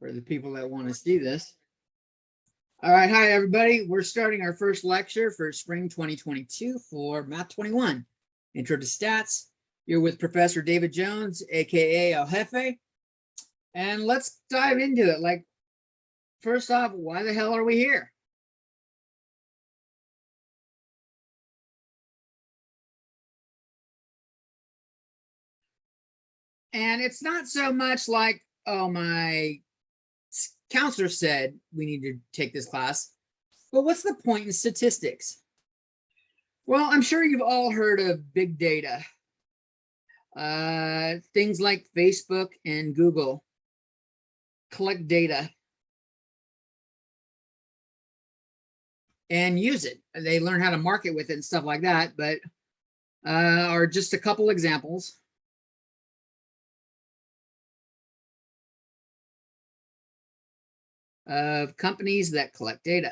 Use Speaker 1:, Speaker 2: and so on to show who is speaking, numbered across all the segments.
Speaker 1: for the people that want to see this. All right, hi everybody. We're starting our first lecture for spring 2022 for Math 21, Intro to Stats. You're with Professor David Jones, aka El Jefe. And let's dive into it. Like, first off, why the hell are we here? And it's not so much like, oh, my counselor said we need to take this class, but what's the point in statistics? Well, I'm sure you've all heard of big data. Things like Facebook and Google collect data and use it. They learn how to market with it and stuff like that, but are just a couple examples. Of companies that collect data.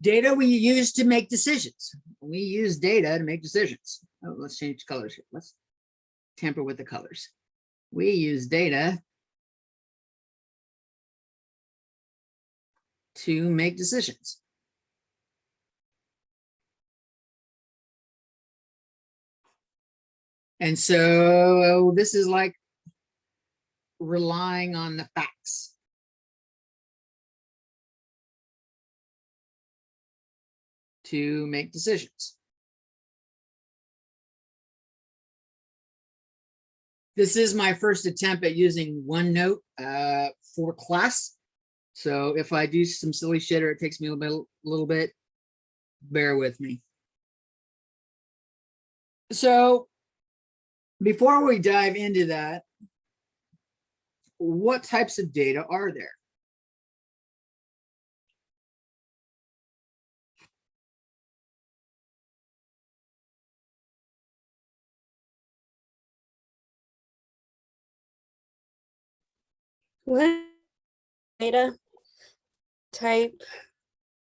Speaker 1: Data we use to make decisions. We use data to make decisions. Oh, let's change colors here. Let's tamper with the colors. We use data to make decisions. And so this is like relying on the facts. To make decisions. This is my first attempt at using OneNote for class. So if I do some silly shit or it takes me a little bit, bear with me. So before we dive into that, what types of data are there?
Speaker 2: What data type?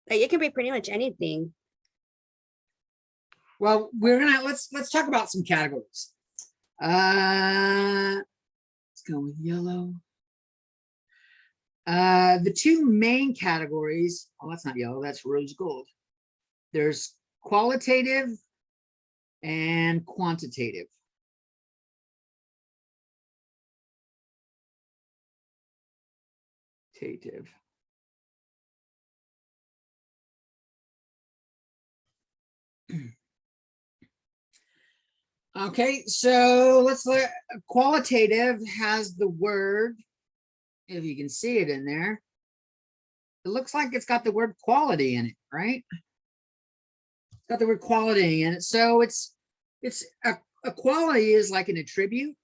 Speaker 2: It can be pretty much anything.
Speaker 1: Well, let's talk about some categories. Let's go with yellow. The two main categories, oh, that's not yellow, that's rose gold. There's qualitative and quantitative. Okay, so let's look. Qualitative has the word, if you can see it in there, it looks like it's got the word quality in it, right? It's got the word quality in it. So it's a quality is like an attribute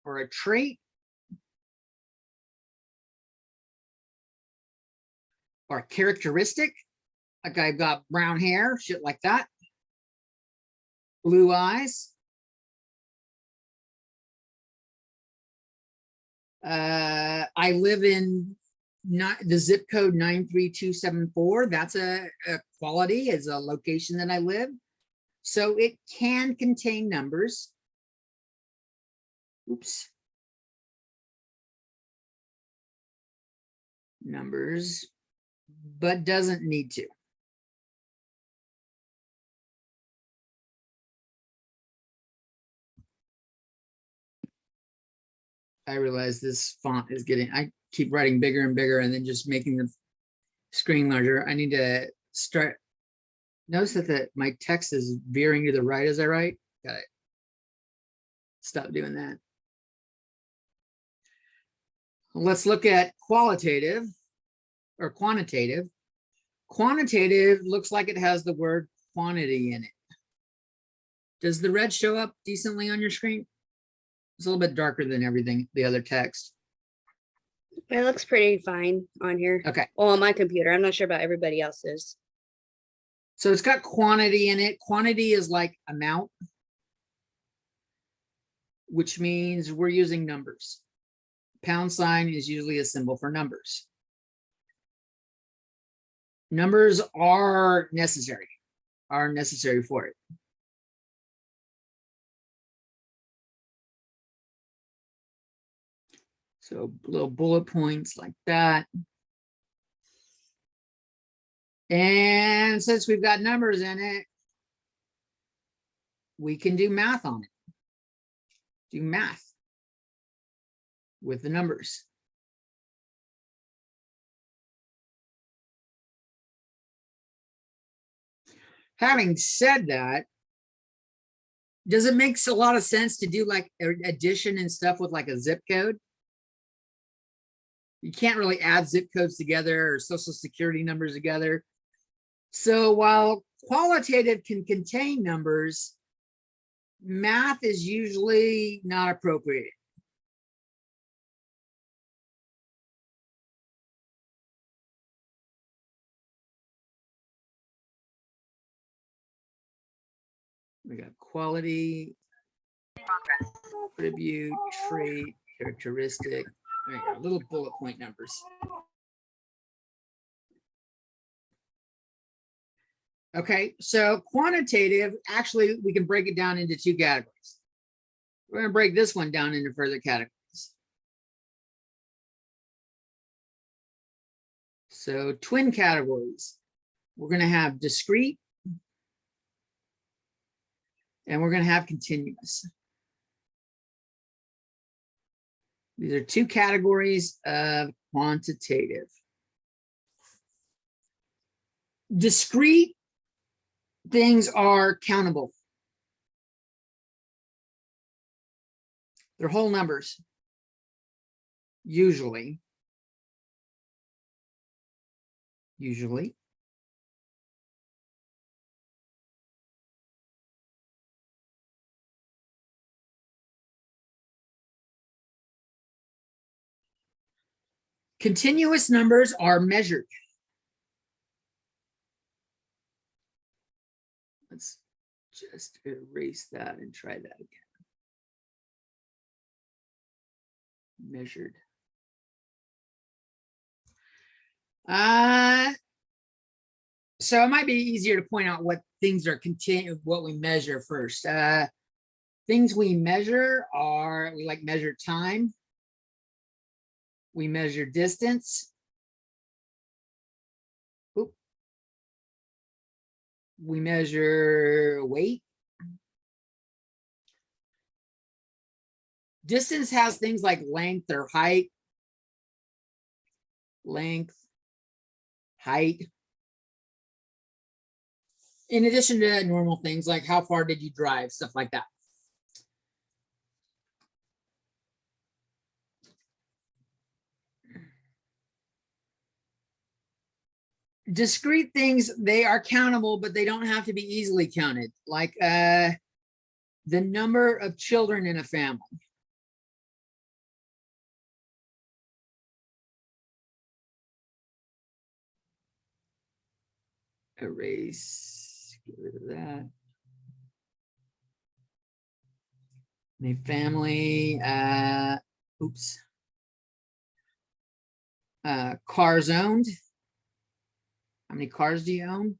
Speaker 1: or a trait or a characteristic. Like I've got brown hair, shit like that. Blue eyes. I live in the zip code 93274. That's a quality, is a location that I live. So it can contain numbers. Oops. Numbers, but doesn't need to. I realize this font is getting, I keep writing bigger and bigger and then just making the screen larger. I need to start. Notice that my text is veering to the right as I write. Got it. Stop doing that. Let's look at qualitative or quantitative. Quantitative looks like it has the word quantity in it. Does the red show up decently on your screen? It's a little bit darker than everything, the other text.
Speaker 2: It looks pretty fine on here.
Speaker 1: Okay.
Speaker 2: Well, on my computer. I'm not sure about everybody else's.
Speaker 1: So it's got quantity in it. Quantity is like amount, which means we're using numbers. Pound sign is usually a symbol for numbers. Numbers are necessary for it. So little bullet points like that. And since we've got numbers in it, we can do math on it. Do math with the numbers. Having said that, does it make a lot of sense to do like addition and stuff with like a zip code? You can't really add zip codes together or social security numbers together. So while qualitative can contain numbers, math is usually not appropriate. We got quality, attribute, trait, characteristic. There you go, little bullet point numbers. Okay, so quantitative, actually, we can break it down into two categories. We're going to break this one down into further categories. So twin categories. We're going to have discrete and we're going to have continuous. These are two categories of quantitative. Discrete things are countable. They're whole numbers, usually. Continuous numbers are measured. Let's just erase that and try that again. Measured. So it might be easier to point out what things are what we measure first. Things we measure are, we like measure time. We measure distance. Oop. We measure weight. Distance has things like length or height. Length, height. In addition to normal things like how far did you drive, stuff like that. Discrete things, they are countable, but they don't have to be easily counted. Like the number of children in a family. Erase, get rid of that. The family, oops. Cars owned. How many cars do you own?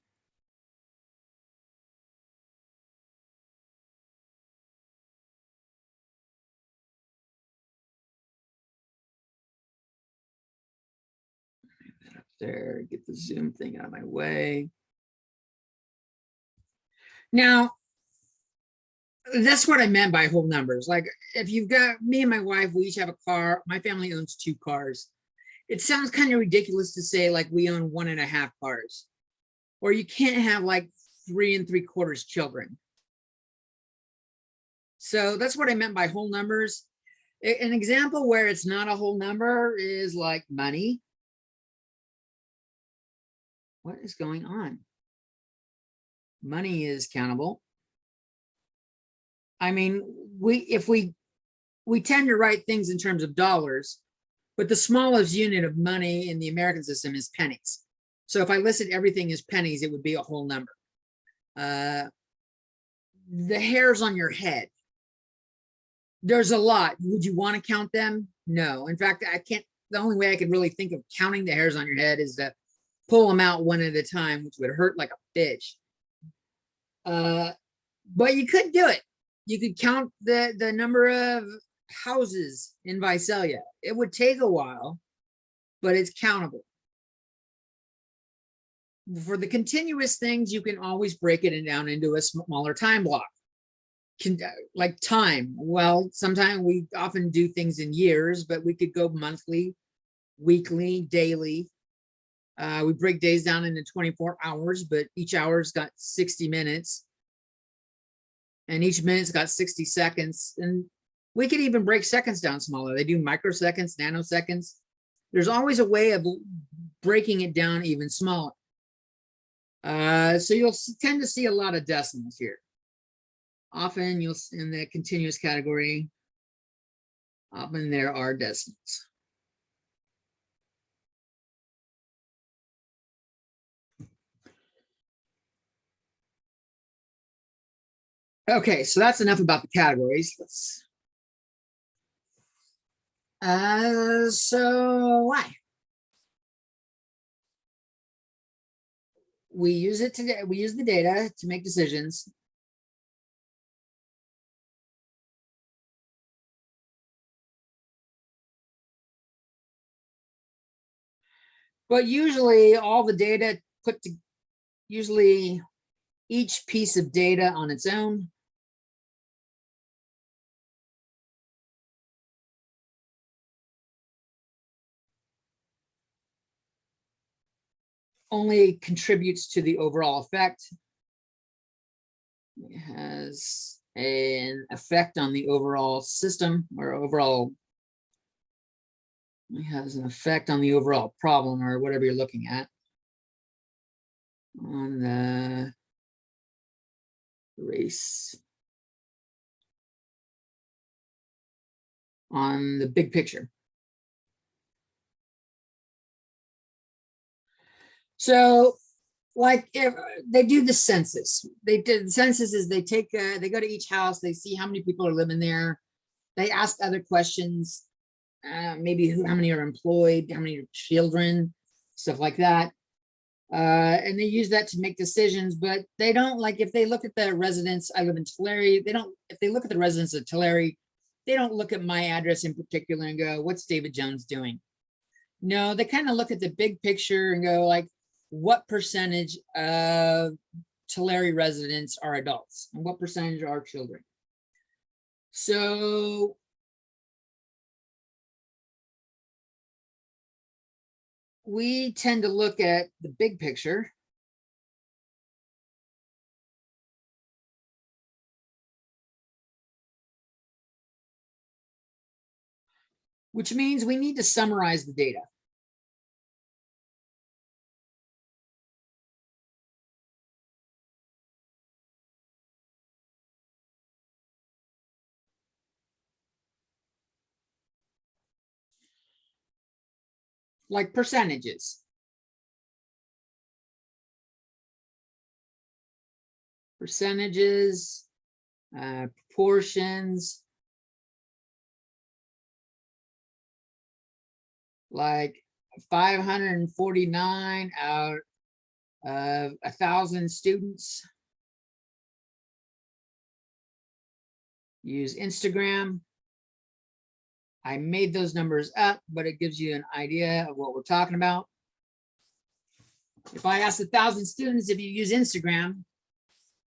Speaker 1: That up there, get the zoom thing out of my way. Now, that's what I meant by whole numbers. Like if you've got me and my wife, we each have a car. My family owns 2 cars. It sounds kind of ridiculous to say like we own 1.5 cars, or you can't have like 3 3/4 children. So that's what I meant by whole numbers. An example where it's not a whole number is like money. What is going on? Money is countable. I mean, we tend to write things in terms of dollars, but the smallest unit of money in the American system is pennies. So if I listed everything as pennies, it would be a whole number. The hairs on your head. There's a lot. Would you want to count them? No. In fact, I can't. The only way I can really think of counting the hairs on your head is to pull them out one at a time, which would hurt like a bitch. But you could do it. You could count the number of houses in Visalia. It would take a while, but it's countable. For the continuous things, you can always break it down into a smaller time block. Like time, well, sometimes we often do things in years, but we could go monthly, weekly, daily. We break days down into 24 hours, but each hour's got 60 minutes. And each minute's got 60 seconds. And we could even break seconds down smaller. They do microseconds, nanoseconds. There's always a way of breaking it down even smaller. So you'll tend to see a lot of decimals here. Often you'll, in the continuous category, often there are decimals. Okay, so that's enough about the categories. Let's. So why? We use it today. We use the data to make decisions. But usually all the data put to, usually each piece of data on its own only contributes to the overall effect. It has an effect on the overall system or overall, it has an effect on the overall problem or whatever you're looking at. On the race. On the big picture. So like if they do the census, they did the census is they take they go to each house, they see how many people are living there, they ask other questions, maybe how many are employed, how many are children, stuff like that, and they use that to make decisions. But they don't, like if they look at the residents, I live in Tulare, they don't, if they look at the residents of Tulare, they don't look at my address in particular and go, what's David Jones doing? No, they kind of look at the big picture and go like, what percentage of Tulare residents are adults and what percentage are children? So we tend to look at the big picture. Which means we need to summarize the data. Like percentages. Percentages, proportions. Like 549 out of 1,000 students use Instagram. I made those numbers up, but it gives you an idea of what we're talking about. If I ask 1,000 students if you use Instagram,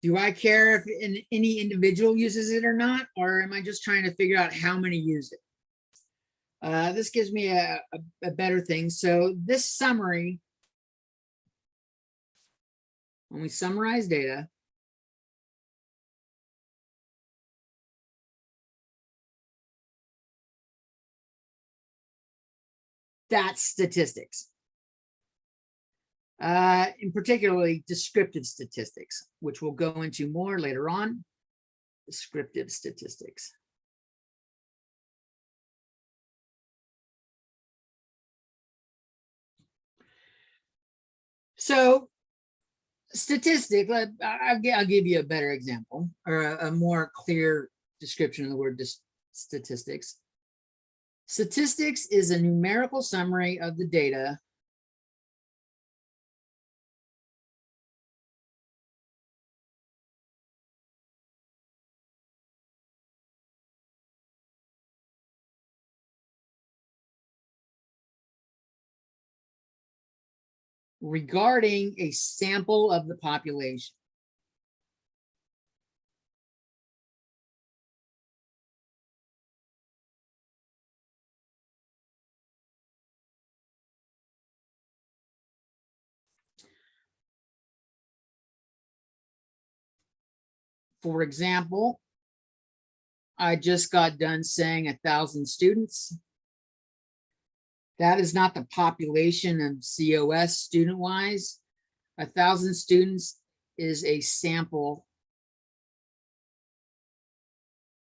Speaker 1: do I care if any individual uses it or not? Or am I just trying to figure out how many use it? This gives me a better thing. So this summary, when we summarize data, that's statistics. In particularly descriptive statistics, which we'll go into more later on. Descriptive statistics. So statistic, I'll give you a better example or a more clear description of the word statistics. Statistics is a numerical summary of the data regarding a sample of the population. For example, I just got done saying 1,000 students. That is not the population of COS student-wise. 1,000 students is a sample.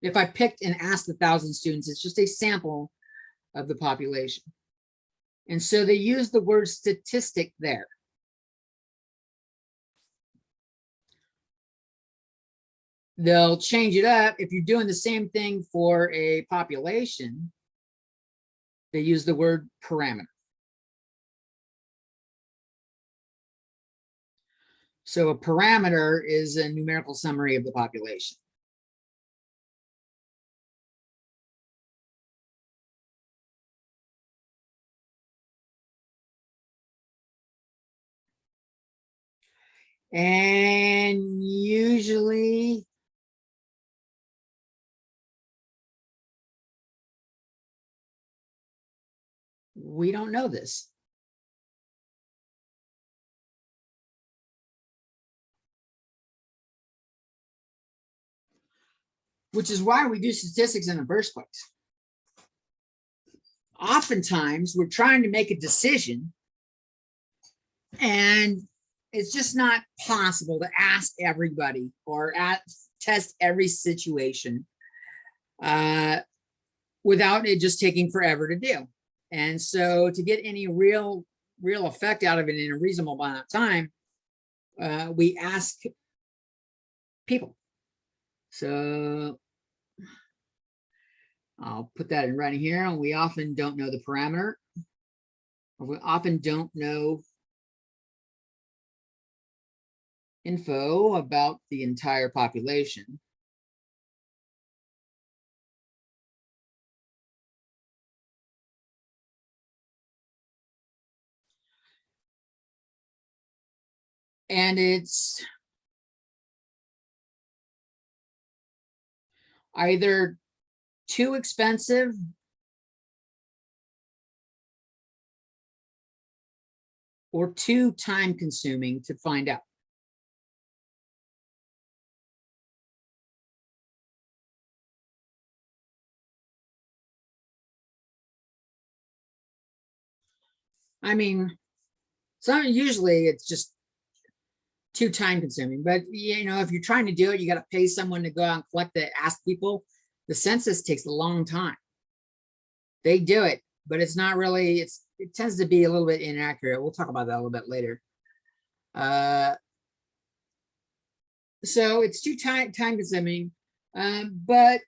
Speaker 1: If I picked and asked 1,000 students, it's just a sample of the population. And so they use the word statistic there. They'll change it up. If you're doing the same thing for a population, they use the word parameter. So a parameter is a numerical summary of the population. And usually we don't know this. Which is why we do statistics in the first place. Oftentimes we're trying to make a decision and it's just not possible to ask everybody or test every situation without it just taking forever to do. And so to get any real effect out of it in a reasonable amount of time, we ask people. So I'll put that in writing here. And we often don't know the parameter, or we often don't know info about the entire population. And it's either too expensive or too time consuming to find out. I mean, usually it's just too time consuming, but you know, if you're trying to do it, you got to pay someone to go out and collect ask people. The census takes a long time. They do it, but it's not really, it tends to be a little bit inaccurate. We'll talk about that a little bit later. So it's too time consuming, but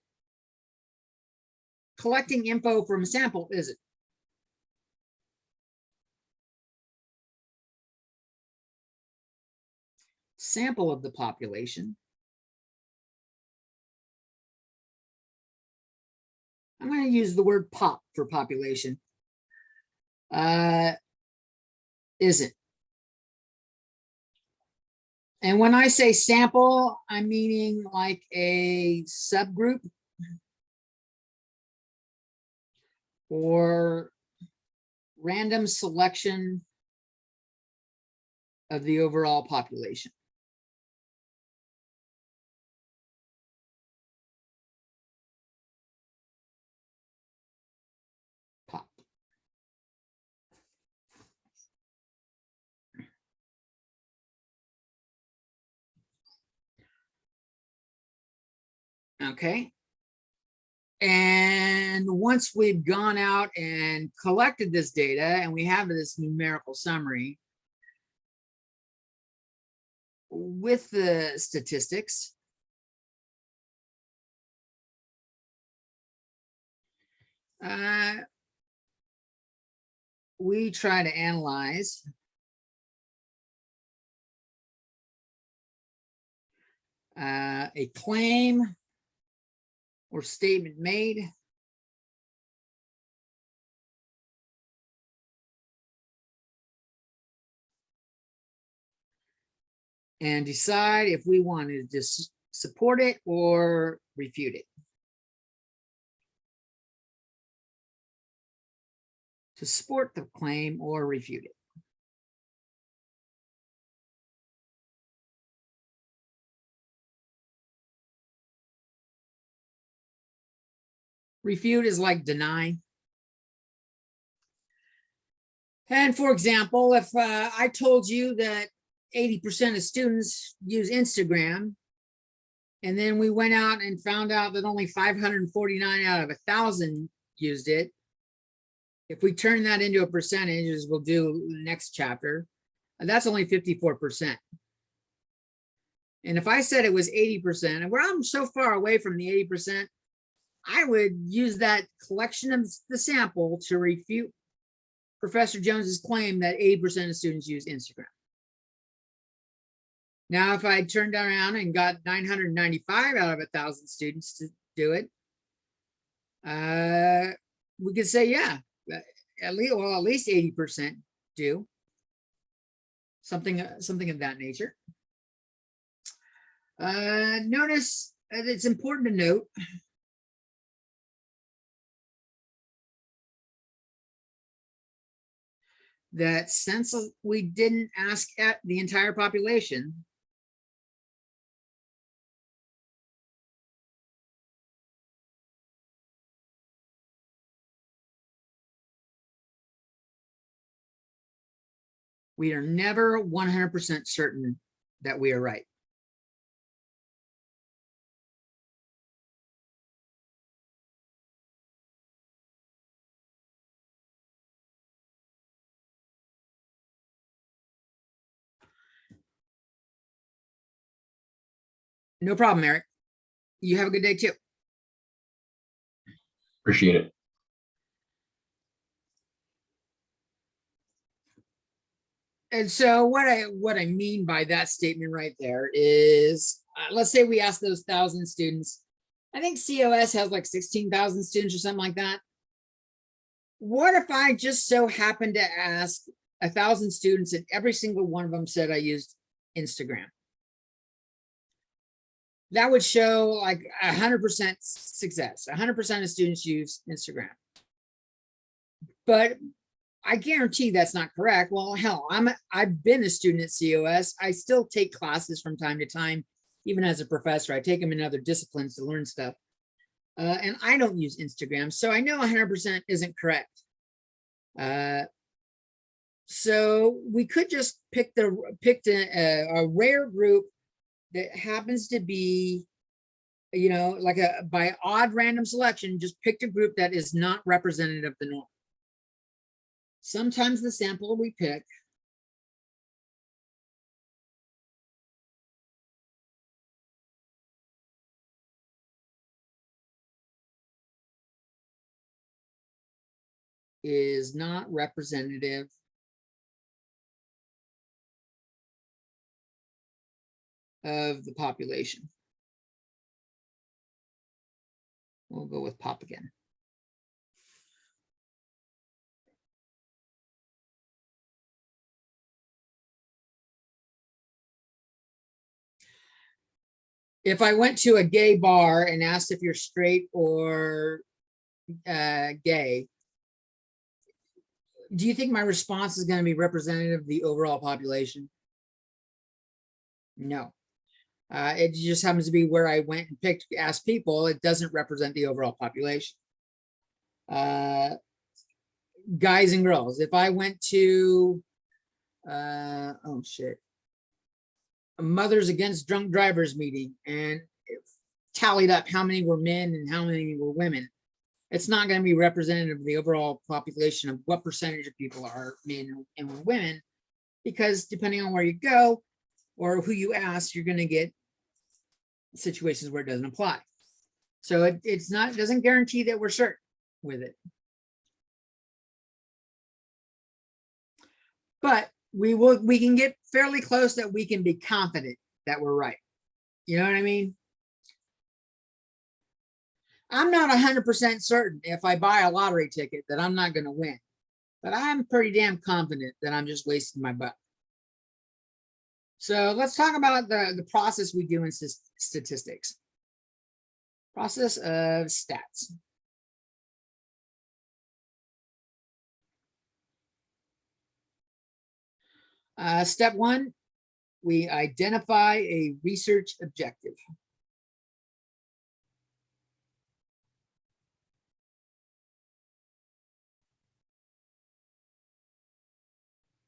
Speaker 1: collecting info from a sample isn't. Sample of the population. I'm going to use the word pop for population. Isn't. And when I say sample, I'm meaning like a subgroup or random selection of the overall population. Pop. Okay. And once we've gone out and collected this data and we have this numerical summary with the statistics, we try to analyze a claim or statement made and decide if we want to just support it or refute it. To support the claim or refute it. Refute is like deny. And for example, if I told you that 80% of students use Instagram, and then we went out and found out that only 549 out of 1,000 used it, if we turn that into a percentage, as we'll do the next chapter, that's only 54%. And if I said it was 80%, and where I'm so far away from the 80%, I would use that collection of the sample to refute Professor Jones's claim that 80% of students use Instagram. Now, if I turned around and got 995 out of 1,000 students to do it, we could say, yeah, at least 80% do something of that nature. Notice it's important to note that since we didn't ask at the entire population, we are never 100% certain that we are right. No problem, Eric. You have a good day too.
Speaker 3: Appreciate it.
Speaker 1: And so what I mean by that statement right there is, let's say we ask those 1,000 students. I think COS has like 16,000 students or something like that. What if I just so happened to ask 1,000 students and every single one of them said I used Instagram? That would show like 100% success. 100% of students use Instagram. But I guarantee that's not correct. Well, hell, I've been a student at COS. I still take classes from time to time, even as a professor. I take them in other disciplines to learn stuff. And I don't use Instagram, so I know 100% isn't correct. So we could just pick a rare group that happens to be, you know, like by odd random selection, just picked a group that is not representative of the norm. Sometimes the sample we pick is not representative of the population. We'll go with pop again. If I went to a gay bar and asked if you're straight or gay, do you think my response is going to be representative of the overall population? No. It just happens to be where I went and asked people. It doesn't represent the overall population. Guys and girls. If I went to, oh shit, a Mothers Against Drunk Drivers meeting and tallied up how many were men and how many were women, it's not going to be representative of the overall population of what percentage of people are men and women, because depending on where you go or who you ask, you're going to get situations where it doesn't apply. So it doesn't guarantee that we're certain with it. But we can get fairly close that we can be confident that we're right. You know what I mean? I'm not 100% certain if I buy a lottery ticket that I'm not going to win, but I'm pretty damn confident that I'm just wasting my buck. So let's talk about the process we do in statistics. Process of stats. Step one, we identify a research objective.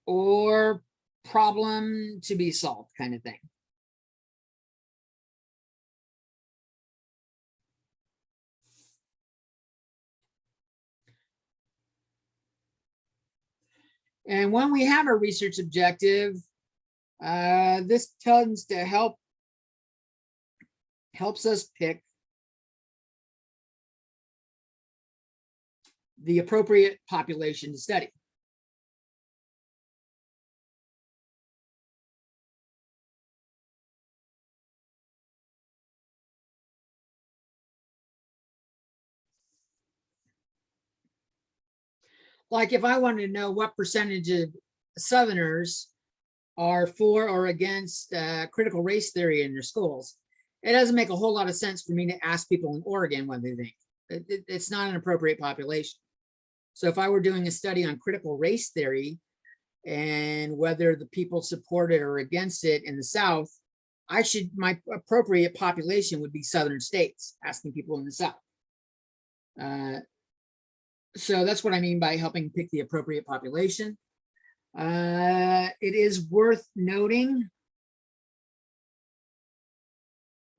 Speaker 1: Or problem to be solved kind of thing. And when we have a research objective, this tends to helps us pick the appropriate population to study. Like if I wanted to know what percentage of Southerners are for or against critical race theory in their schools, it doesn't make a whole lot of sense for me to ask people in Oregon what they think. It's not an appropriate population. So if I were doing a study on critical race theory and whether the people support it or against it in the South, my appropriate population would be Southern states, asking people in the South. So that's what I mean by helping pick the appropriate population. It is worth noting,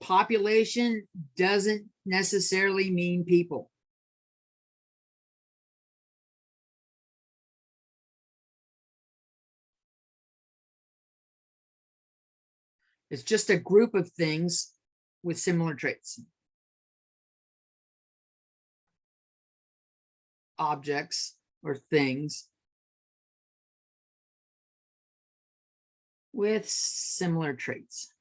Speaker 1: population doesn't necessarily mean people. It's just a group of things with similar traits. Objects or things with similar traits.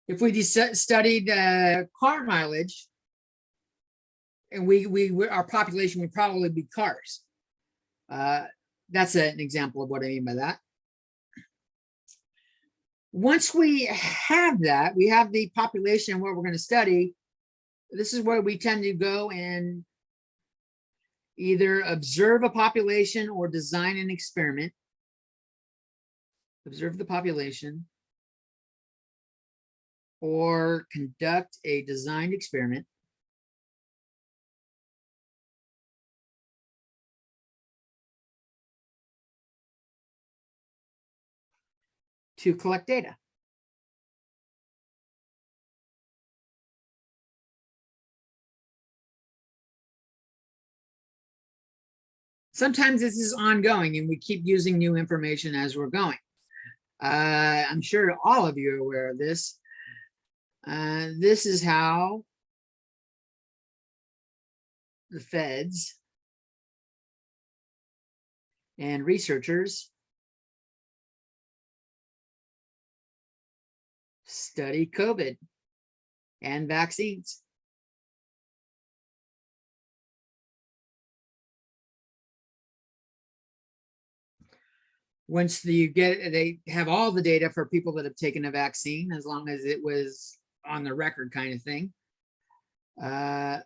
Speaker 1: If we studied car mileage, and our population would probably be cars. That's an example of what I mean by that. Once we have that, we have the population and what we're going to study. This is where we tend to go and either observe a population or design an experiment. Observe the population or conduct a designed experiment. To collect data. Sometimes this is ongoing and we keep using new information as we're going. I'm sure all of you are aware of this. This is how the feds and researchers study COVID and vaccines. Once they have all the data for people that have taken a vaccine, as long as it was on the record kind of thing. And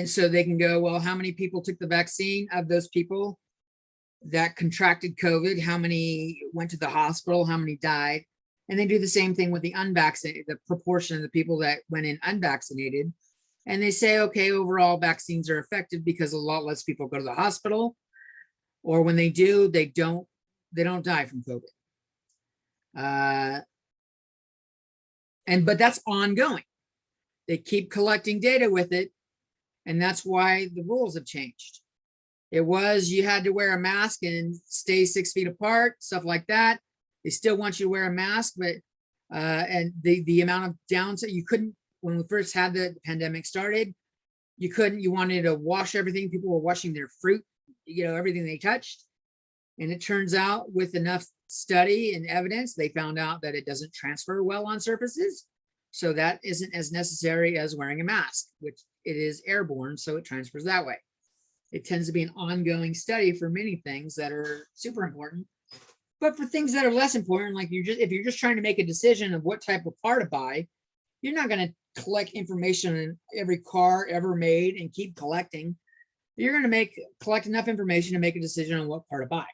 Speaker 1: so they can go, well, how many people took the vaccine? Of those people that contracted COVID, how many went to the hospital, how many died? And they do the same thing with the unvaccinated, the proportion of the people that went in unvaccinated. And they say, okay, overall vaccines are effective because a lot less people go to the hospital, or when they do, they don't die from COVID. But that's ongoing. They keep collecting data with it. And that's why the rules have changed. It was, you had to wear a mask and stay 6 feet apart, stuff like that. They still want you to wear a mask, but and the amount of downside, you couldn't, when we first had the pandemic started, you wanted to wash everything. People were washing their fruit, everything they touched. And it turns out with enough study and evidence, they found out that it doesn't transfer well on surfaces. So that isn't as necessary as wearing a mask, which it is airborne, so it transfers that way. It tends to be an ongoing study for many things that are super important. But for things that are less important, like if you're just trying to make a decision of what type of car to buy, you're not going to collect information on every car ever made and keep collecting. You're going to collect enough information to make a decision on what car to buy.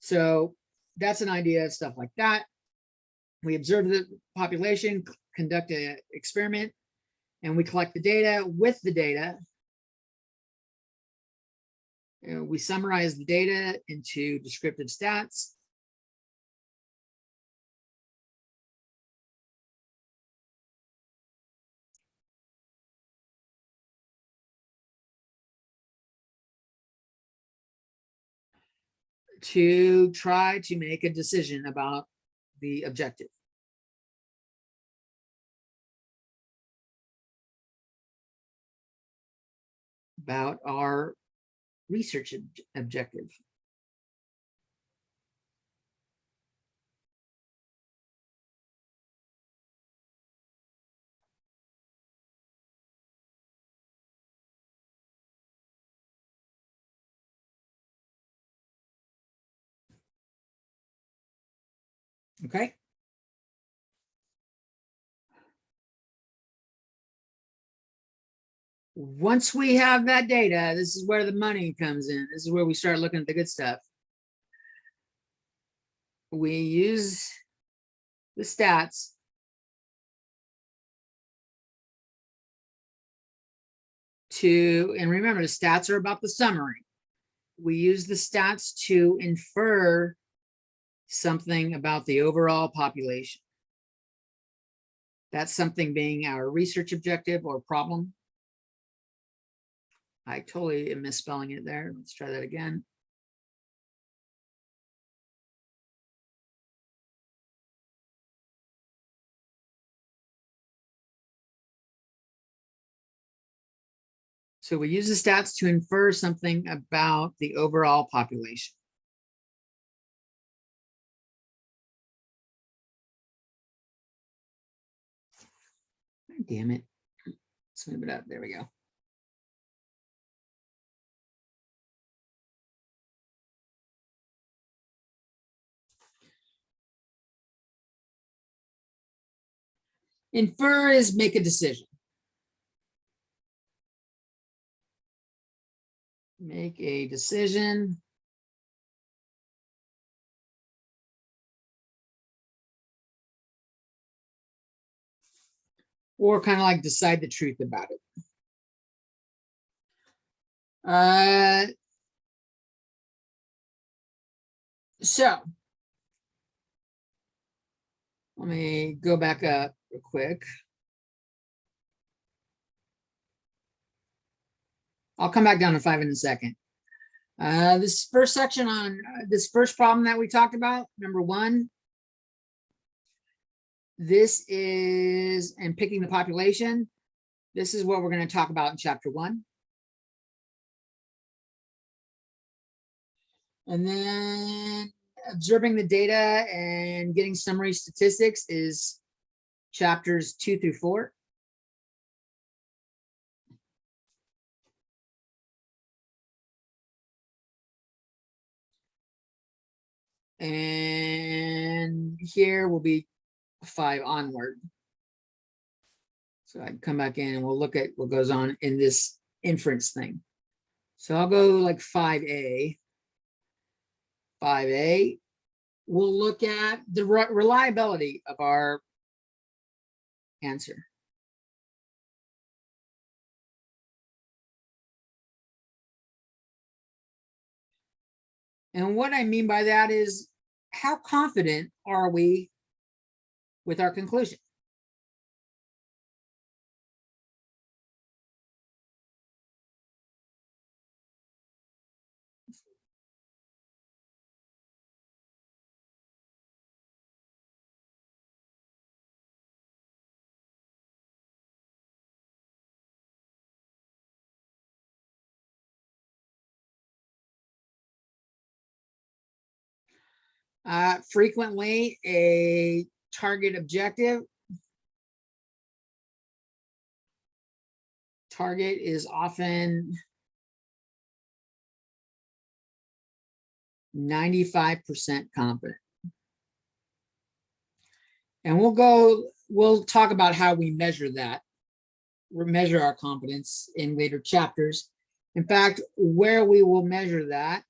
Speaker 1: So that's an idea of stuff like that. We observe the population, conduct an experiment, and we collect the data. With the data, we summarize the data into descriptive stats. To try to make a decision about the objective. About our research objective. Okay. Once we have that data, this is where the money comes in. This is where we start looking at the good stuff. We use the stats and remember, the stats are about the summary. We use the stats to infer something about the overall population. That's something being our research objective or problem. I totally am misspelling it there. Let's try that again. So we use the stats to infer something about the overall population. Damn it. Let's move it up. There we go. Infer is make a decision. Make a decision. Or kind of like decide the truth about it. So let me go back up real quick. I'll come back down to 5 in a second. This first section on this first problem that we talked about, number 1, this is, and picking the population, this is what we're going to talk about in chapter 1. And then observing the data and getting summary statistics is chapters 2 through 4. And here will be 5 onward. So I can come back in and we'll look at what goes on in this inference thing. So I'll go like 5A. 5A, we'll look at the reliability of our answer. And what I mean by that is, how confident are we with our conclusion? Frequently, a target objective. Target is often 95% confident. And we'll talk about how we measure that. We'll measure our confidence in later chapters. In fact, where we will measure that,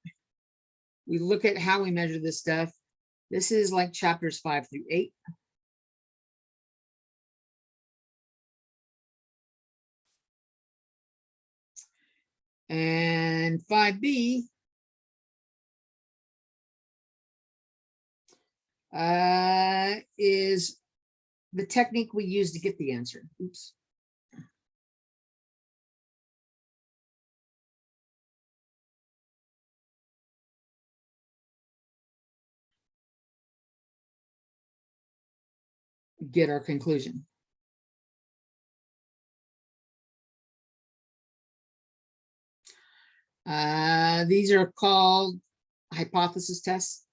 Speaker 1: we look at how we measure this stuff. This is like chapters 5 through 8. And 5B is the technique we use to get the answer. Oops. Get our conclusion. These are called hypothesis tests.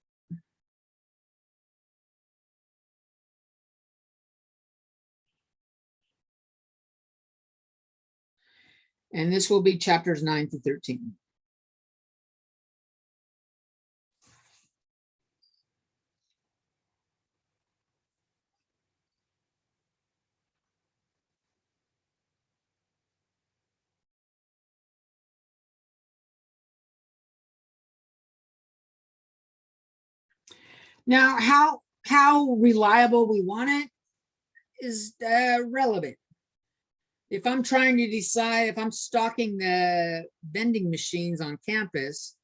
Speaker 1: And this will be chapters 9 to 13. Now, how reliable we want it is relevant. If I'm trying to decide, if I'm stocking the vending machines on campus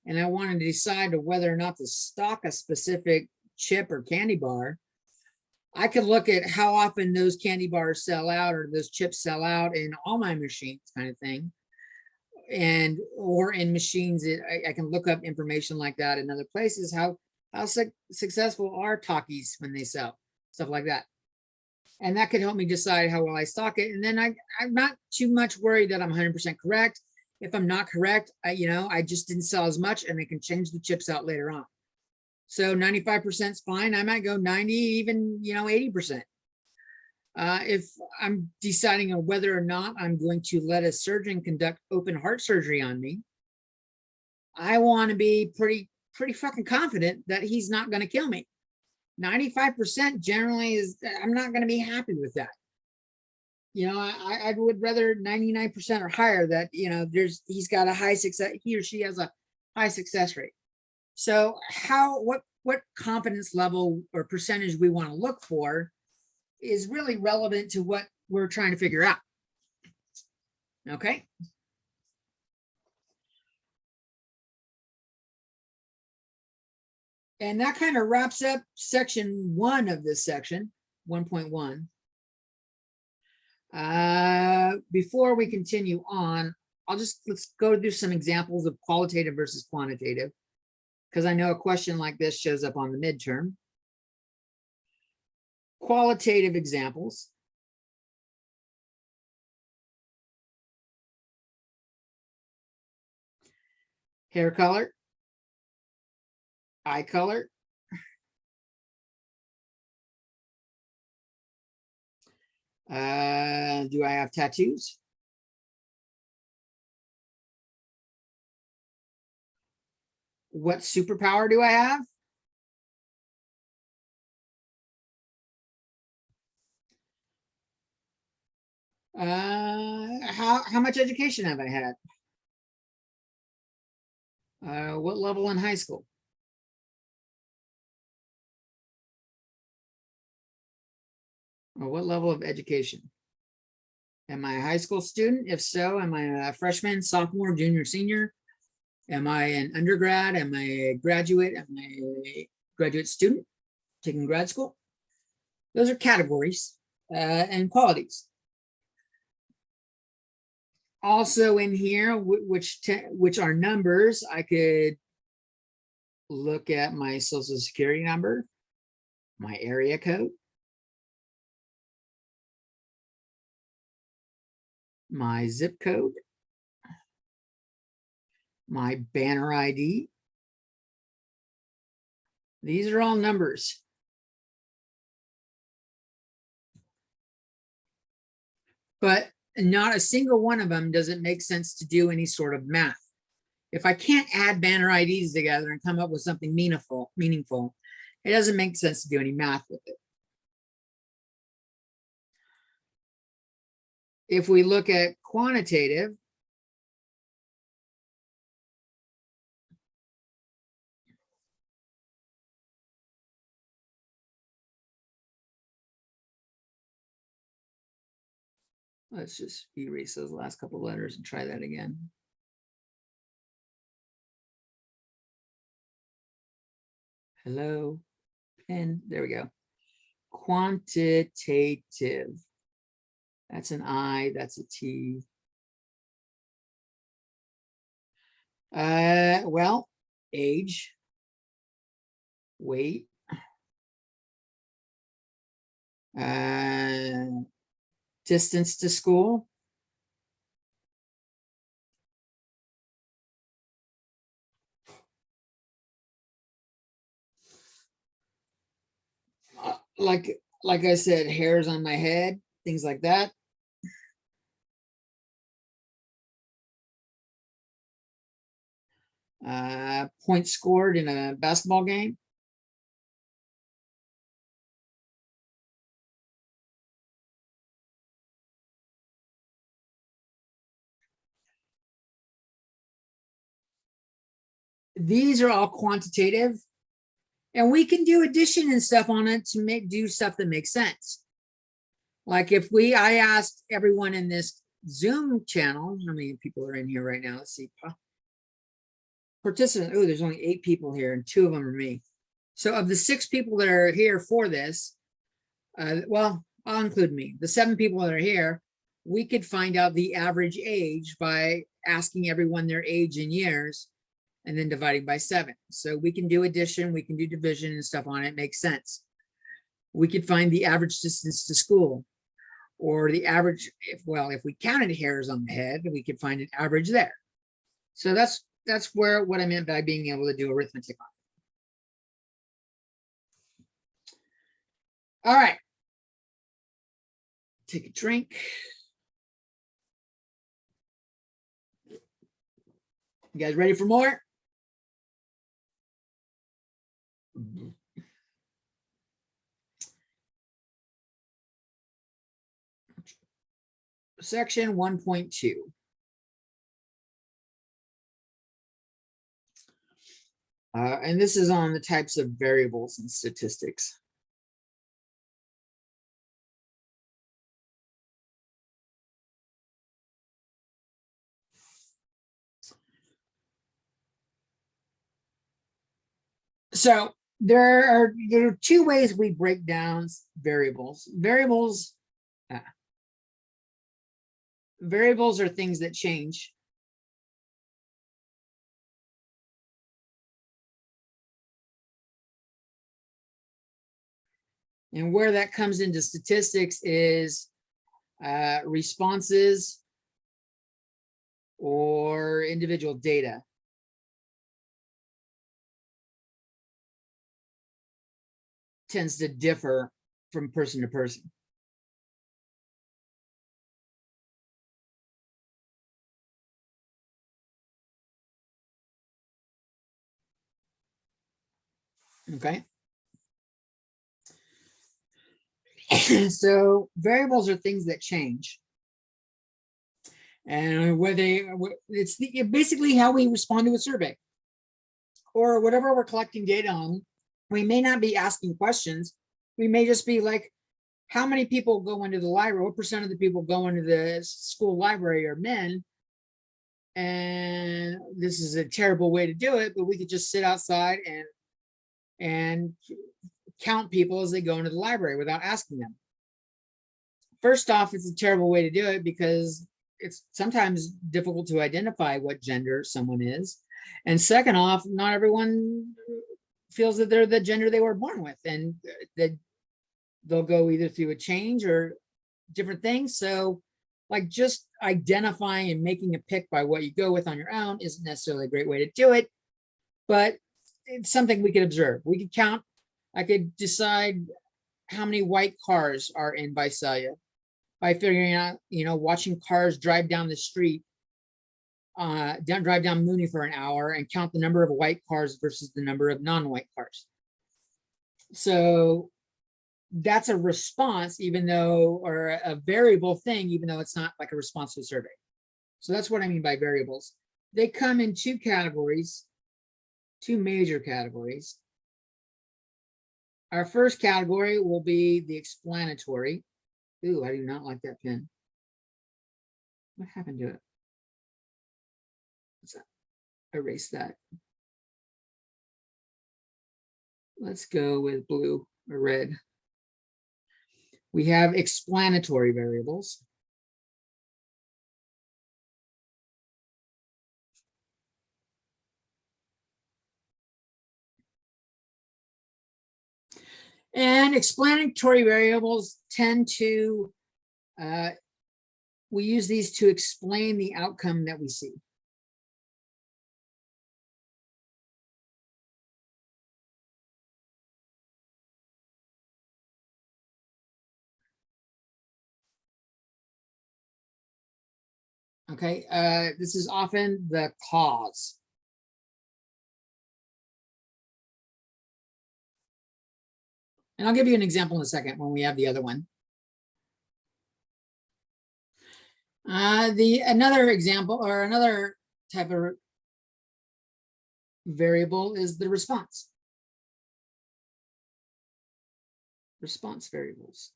Speaker 1: and I want to decide whether or not to stock a specific chip or candy bar, I could look at how often those candy bars sell out or those chips sell out in all my machines, kind of thing. And or in machines, I can look up information like that in other places. How successful are Takis when they sell, stuff like that. And that could help me decide how well I stock it. And then I'm not too much worried that I'm 100% correct. If I'm not correct, I just didn't sell as much, and I can change the chips out later on. So 95% is fine. I might go 90, even 80%. If I'm deciding on whether or not I'm going to let a surgeon conduct open heart surgery on me, I want to be pretty fucking confident that he's not going to kill me. 95% generally is, I'm not going to be happy with that. I would rather 99% or higher that, he's got a high success, he or she has a high success rate. So what confidence level or percentage we want to look for is really relevant to what we're trying to figure out. Okay. And that kind of wraps up section 1 of this section, 1.1. Before we continue on, let's go do some examples of qualitative versus quantitative, because I know a question like this shows up on the midterm. Qualitative examples. Hair color, eye color, do I have tattoos? What superpower do I have? How much education have I had? What level in high school? Or what level of education? Am I a high school student? If so, am I a freshman, sophomore, junior, senior? Am I an undergrad? Am I a graduate? Am I a graduate student taking grad school? Those are categories and qualities. Also in here, which are numbers, I could look at my social security number, my area code, my zip code, my banner ID. These are all numbers. But not a single one of them does it make sense to do any sort of math. If I can't add banner IDs together and come up with something meaningful, it doesn't make sense to do any math with it. If we look at quantitative, let's just erase those last couple of letters and try that again. Hello, pen, there we go. Quantitative. That's an I, that's a T. Well, age, weight, distance to school, like I said, hairs on my head, things like that. Points scored in a basketball game. These are all quantitative, and we can do addition and stuff on it to do stuff that makes sense. Like if I asked everyone in this Zoom channel, how many people are in here right now? Let's see. Participants, oh, there's only 8 people here and 2 of them are me. So of the 6 people that are here for this, well, I'll include me. The 7 people that are here, we could find out the average age by asking everyone their age in years and then dividing by 7. So we can do addition, we can do division and stuff on it. It makes sense. We could find the average distance to school, or the average, if we counted hairs on the head, we could find an average there. So that's what I meant by being able to do arithmetic on. All right. Take a drink. You guys ready for more? Section 1.2. And this is on the types of variables in statistics. So there are 2 ways we break down variables. Variables are things that change. And where that comes into statistics is responses or individual data. Tends to differ from person to person. Okay. So variables are things that change. And it's basically how we respond to a survey or whatever we're collecting data on. We may not be asking questions. We may just be like, how many people go into the library? What percent of the people go into the school library are men? And this is a terrible way to do it, but we could just sit outside and count people as they go into the library without asking them. First off, it's a terrible way to do it because it's sometimes difficult to identify what gender someone is. And second off, not everyone feels that they're the gender they were born with, and that they'll go either through a change or different things. So like just identifying and making a pick by what you go with on your own isn't necessarily a great way to do it, but it's something we could observe. We could count. I could decide how many white cars are in Visalia by figuring out, watching cars drive down the street drive down Mooney for an hour and count the number of white cars versus the number of non-white cars. So that's a response, even though, or a variable thing, even though it's not like a response to a survey. So that's what I mean by variables. They come in two categories, two major categories. Our first category will be the explanatory. Ooh, I do not like that pen. What happened to it? Let's erase that. Let's go with blue or red. We have explanatory variables. And explanatory variables tend to, we use these to explain the outcome that we see. Okay, this is often the cause. And I'll give you an example in a second when we have the other one. Another example or another type of variable is the response. Response variables.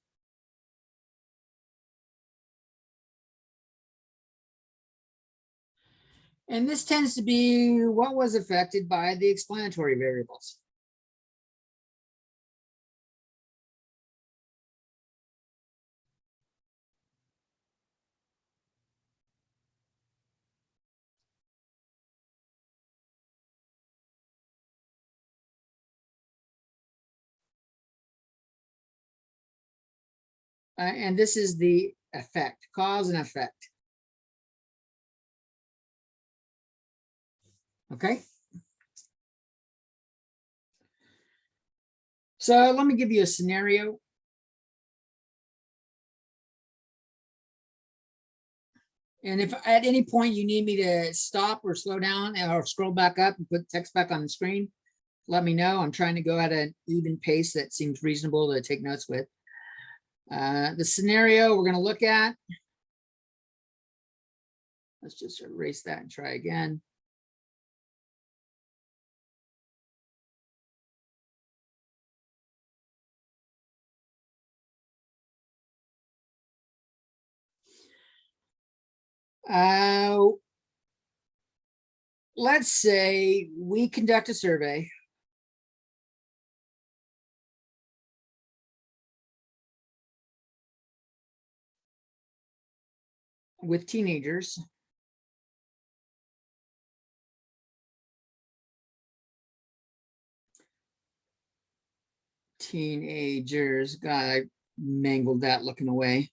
Speaker 1: And this tends to be what was affected by the explanatory variables. And this is the effect, cause and effect. Okay. So let me give you a scenario. And if at any point you need me to stop or slow down or scroll back up and put text back on the screen, let me know. I'm trying to go at an even pace that seems reasonable to take notes with. The scenario we're going to look at, let's just erase that and try again. Let's say we conduct a survey. With teenagers. Teenagers, God, I mangled that looking away.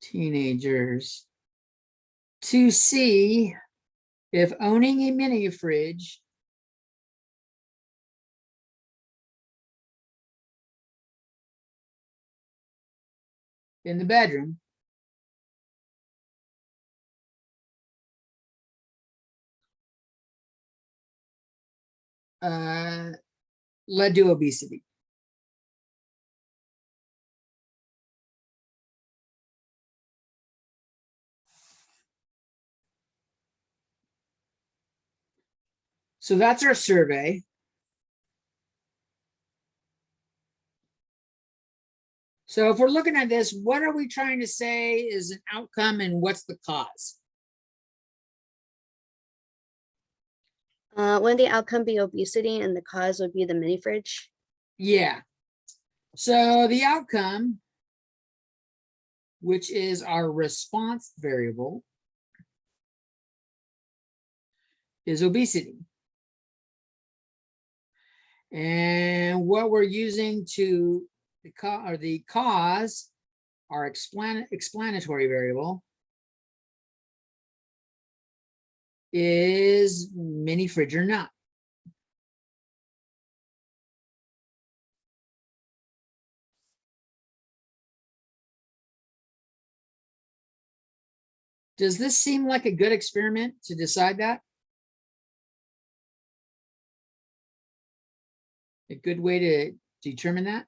Speaker 1: Teenagers. To see if owning a mini fridge in the bedroom led to obesity. So that's our survey. So if we're looking at this, what are we trying to say is an outcome and what's the cause?
Speaker 2: Wouldn't the outcome be obesity and the cause would be the mini fridge?
Speaker 1: Yeah. So the outcome, which is our response variable, is obesity. And what we're using to the cause, our explanatory variable, is mini fridge or not. Does this seem like a good experiment to decide that? A good way to determine that?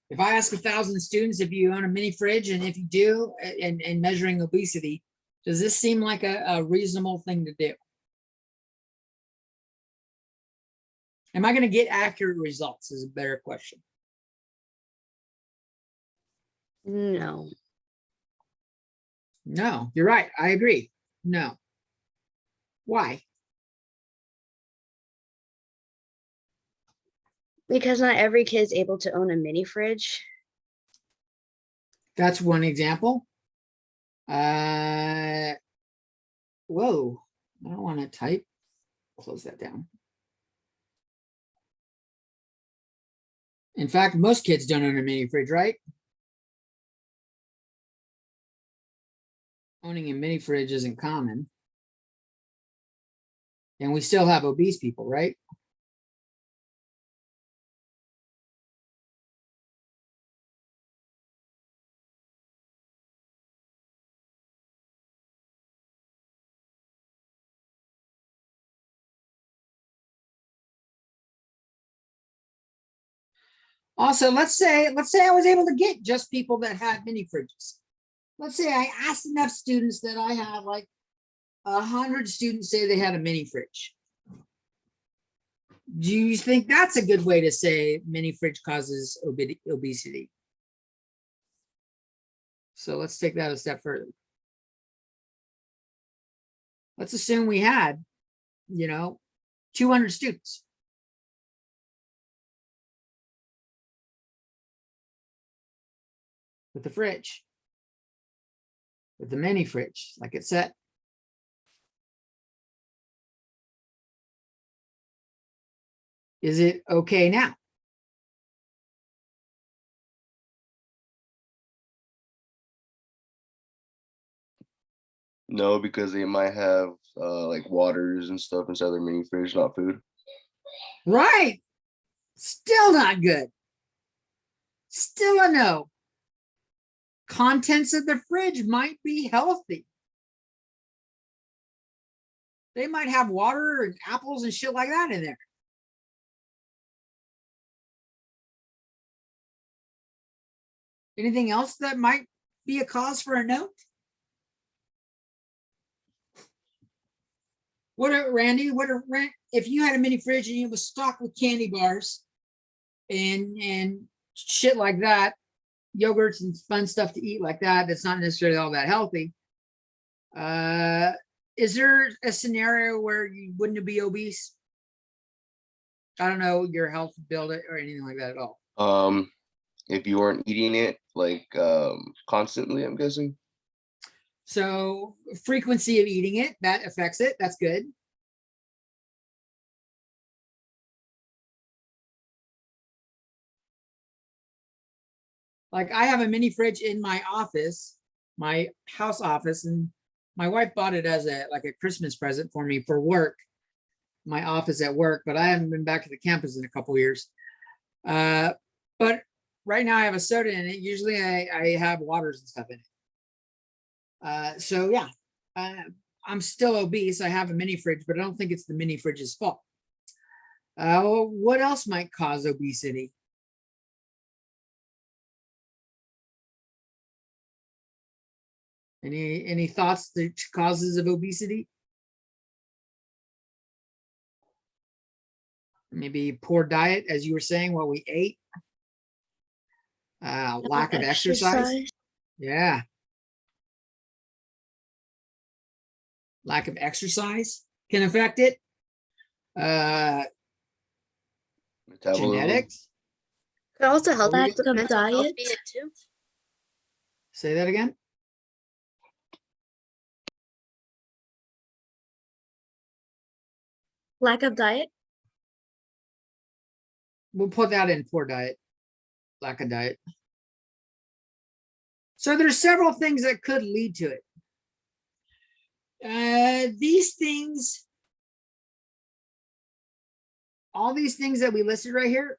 Speaker 1: If I ask 1,000 students if you own a mini fridge, and if you do, and measuring obesity, does this seem like a reasonable thing to do? Am I going to get accurate results is a better question.
Speaker 2: No.
Speaker 1: No, you're right. I agree. No. Why?
Speaker 2: Because not every kid is able to own a mini fridge.
Speaker 1: That's one example. Whoa, I don't want to type. Close that down. In fact, most kids don't own a mini fridge, right? Owning a mini fridge isn't common. And we still have obese people, right? Also, let's say I was able to get just people that had mini fridges. Let's say I asked enough students that I have like 100 students say they had a mini fridge. Do you think that's a good way to say mini fridge causes obesity? So let's take that a step further. Let's assume we had, 200 students. With the fridge, with the mini fridge, like it said. Is it okay now?
Speaker 3: No, because they might have like waters and stuff inside their mini fridge, not food.
Speaker 1: Right. Still not good. Still a no. Contents of the fridge might be healthy. They might have water and apples and shit like that in there. Anything else that might be a cause for a no? Randy, if you had a mini fridge and it was stocked with candy bars and shit like that, yogurts and fun stuff to eat like that, that's not necessarily all that healthy. Is there a scenario where you wouldn't be obese? I don't know your health build it or anything like that at all.
Speaker 3: If you weren't eating it like constantly, I'm guessing.
Speaker 1: So frequency of eating it, that affects it. That's good. Like I have a mini fridge in my office, my house office, and my wife bought it as a Christmas present for me for work, my office at work, but I haven't been back to the campus in a couple of years. But right now I have a soda in it. Usually I have waters and stuff in it. So yeah, I'm still obese. I have a mini fridge, but I don't think it's the mini fridge's fault. What else might cause obesity? Any thoughts, the causes of obesity? Maybe poor diet, as you were saying, what we ate. Lack of exercise. Yeah. Lack of exercise can affect it. Genetics.
Speaker 2: Could also help
Speaker 1: Lack
Speaker 2: with mental health too.
Speaker 1: Say that again.
Speaker 2: Lack of diet.
Speaker 1: We'll put that in poor diet, lack of diet. So there's several things that could lead to it. These things all these things that we listed right here,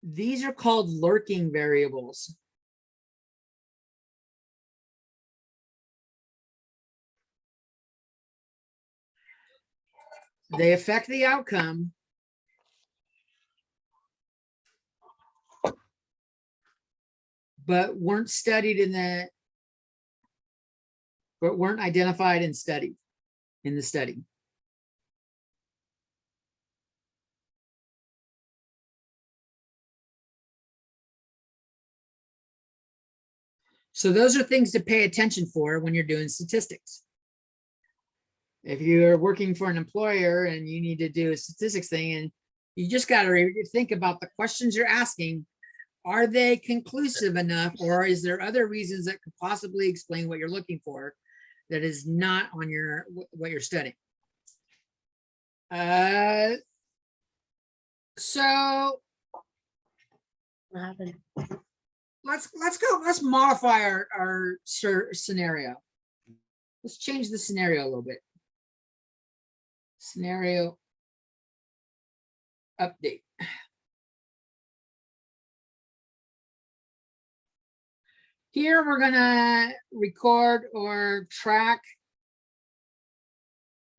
Speaker 1: these are called lurking variables. They affect the outcome, but weren't studied but weren't identified and studied in the study. So those are things to pay attention for when you're doing statistics. If you're working for an employer and you need to do a statistics thing, and you just got to think about the questions you're asking. Are they conclusive enough, or is there other reasons that could possibly explain what you're looking for that is not on what you're studying? So
Speaker 2: What happened?
Speaker 1: let's modify our scenario. Let's change the scenario a little bit. Scenario update. Here we're gonna record or track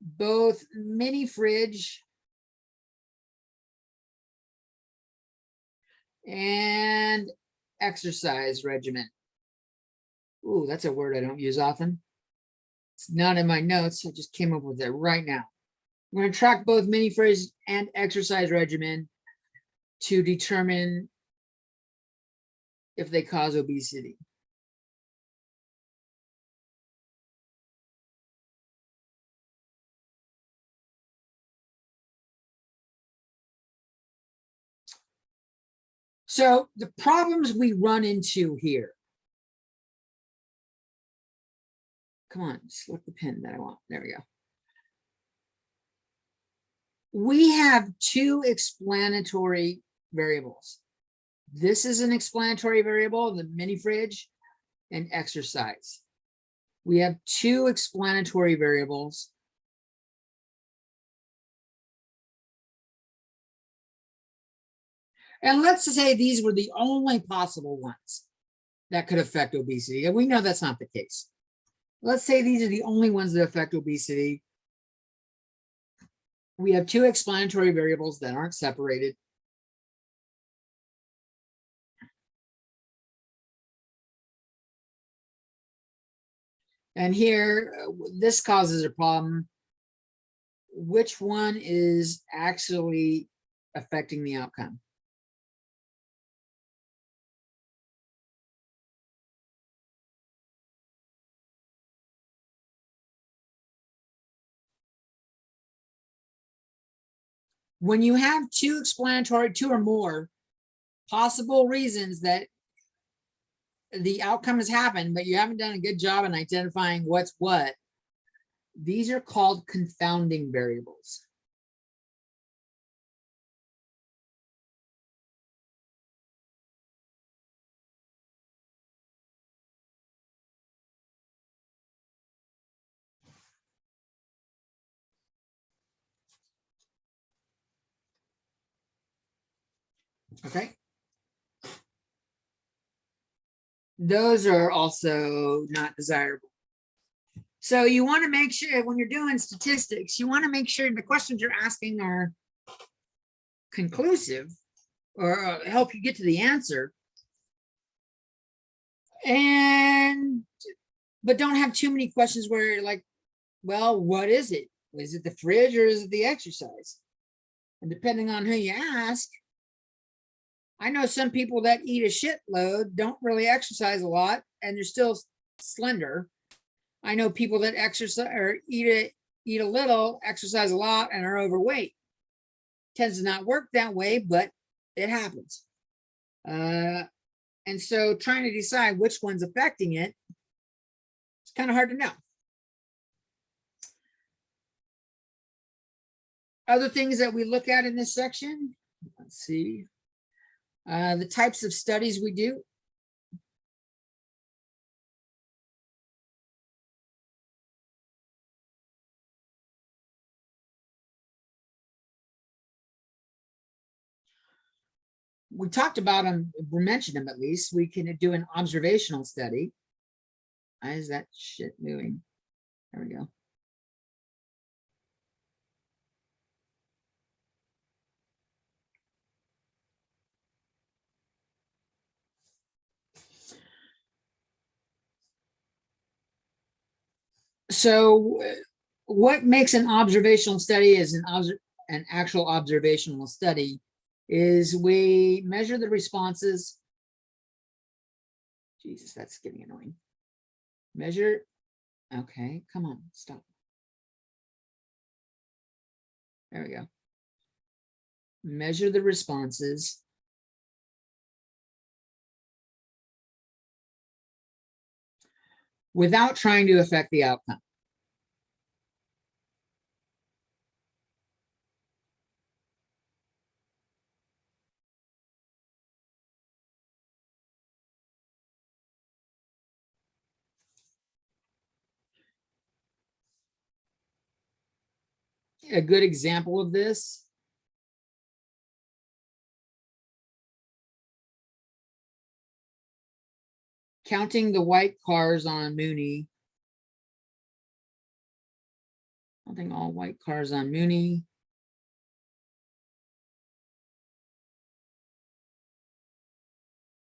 Speaker 1: both mini fridge and exercise regimen. Ooh, that's a word I don't use often. It's not in my notes. I just came up with it right now. We're going to track both mini fridge and exercise regimen to determine if they cause obesity. So the problems we run into here. Come on, select the pin that I want. There we go. We have two explanatory variables. This is an explanatory variable, the mini fridge and exercise. We have two explanatory variables. And let's say these were the only possible ones that could affect obesity. And we know that's not the case. Let's say these are the only ones that affect obesity. We have two explanatory variables that aren't separated. And here, this causes a problem. Which one is actually affecting the outcome? When you have two or more possible reasons that the outcome has happened, but you haven't done a good job in identifying what's what, these are called confounding variables. Okay. Those are also not desirable. So you want to make sure when you're doing statistics, you want to make sure the questions you're asking are conclusive or help you get to the answer. But don't have too many questions where you're like, well, what is it? Is it the fridge or is it the exercise? And depending on who you ask, I know some people that eat a shitload, don't really exercise a lot, and they're still slender. I know people that exercise or eat a little, exercise a lot, and are overweight. Tends to not work that way, but it happens. And so trying to decide which one's affecting it, it's kind of hard to know. Other things that we look at in this section, let's see. The types of studies we do. we talked about them, we mentioned them at least. We can do an observational study. Why is that shit moving? There we go. So what makes an observational study is an actual observational study is we measure the responses. Jesus, that's getting annoying. Measure. Okay, come on, stop. There we go. Measure the responses without trying to affect the outcome. A good example of this counting the white cars on Mooney. Counting all white cars on Mooney.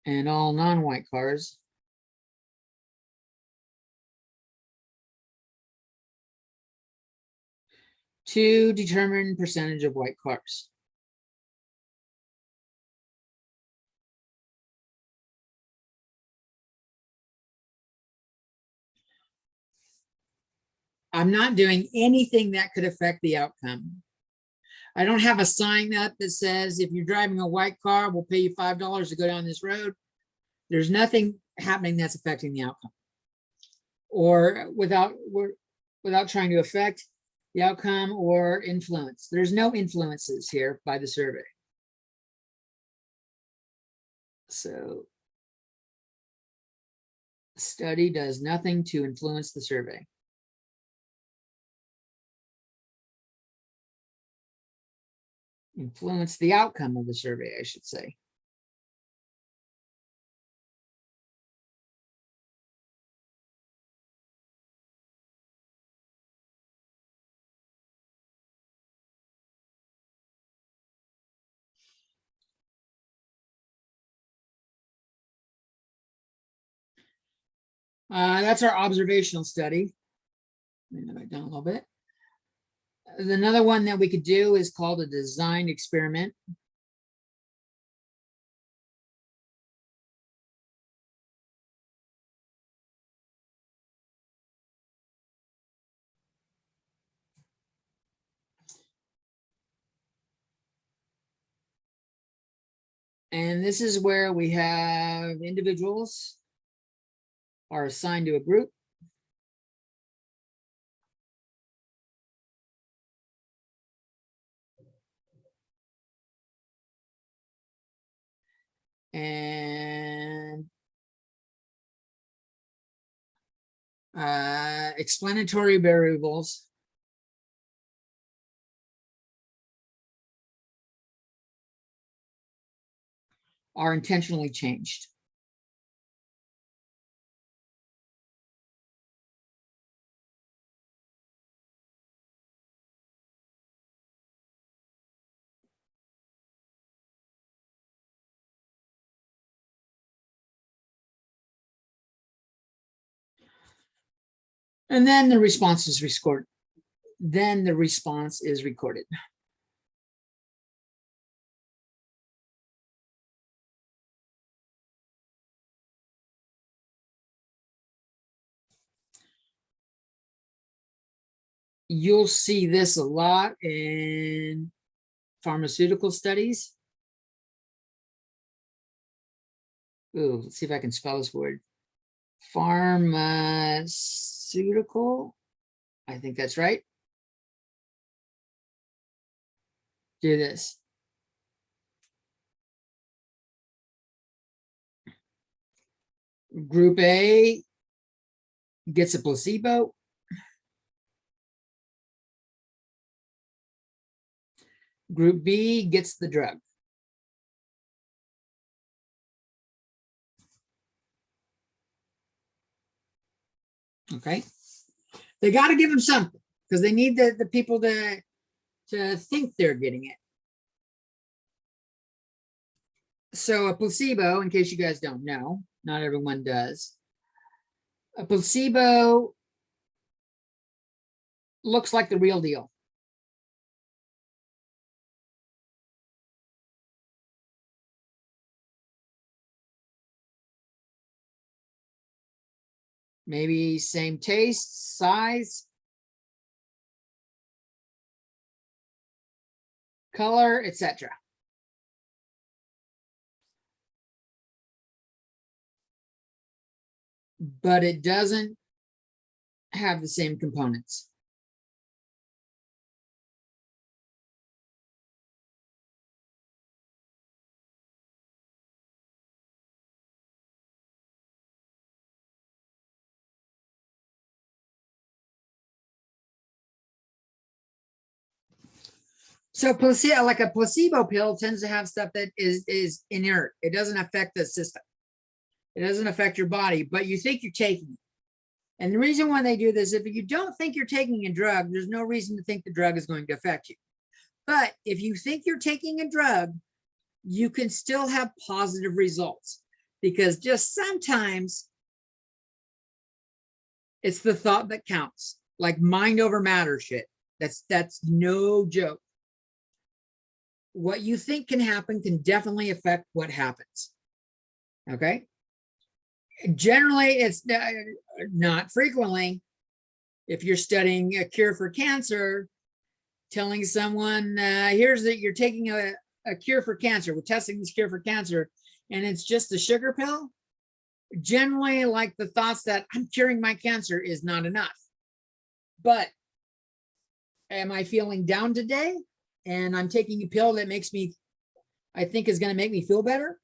Speaker 1: And all non-white cars. To determine percentage of white cars. I'm not doing anything that could affect the outcome. I don't have a sign up that says if you're driving a white car, we'll pay you $5 to go down this road. There's nothing happening that's affecting the outcome. Or without trying to affect the outcome or influence. There's no influences here by the survey. So study does nothing to influence the survey. Influence the outcome of the survey, I should say. That's our observational study. Move it down a little bit. Another one that we could do is called a designed experiment. And this is where we have individuals are assigned to a group. And explanatory variables are intentionally changed. And then the response is recorded. Then the response is recorded. You'll see this a lot in pharmaceutical studies. Ooh, let's see if I can spell this word. Pharmaceutical. I think that's right. Do this. Group A gets a placebo. Group B gets the drug. Okay. They got to give them something because they need the people to think they're getting it. So a placebo, in case you guys don't know, not everyone does. A placebo looks like the real deal. Maybe same taste, size, color, etc. But it doesn't have the same components. So placebo, like a placebo pill, tends to have stuff that is inert. It doesn't affect the system. It doesn't affect your body, but you think you're taking it. And the reason why they do this, if you don't think you're taking a drug, there's no reason to think the drug is going to affect you. But if you think you're taking a drug, you can still have positive results, because just sometimes it's the thought that counts, like mind over matter shit. That's no joke. What you think can happen can definitely affect what happens. Okay. Generally, it's not frequently. If you're studying a cure for cancer, telling someone, here's that you're taking a cure for cancer, we're testing this cure for cancer, and it's just a sugar pill. Generally, like the thoughts that I'm curing my cancer is not enough. But am I feeling down today? And I'm taking a pill that makes me, I think is going to make me feel better,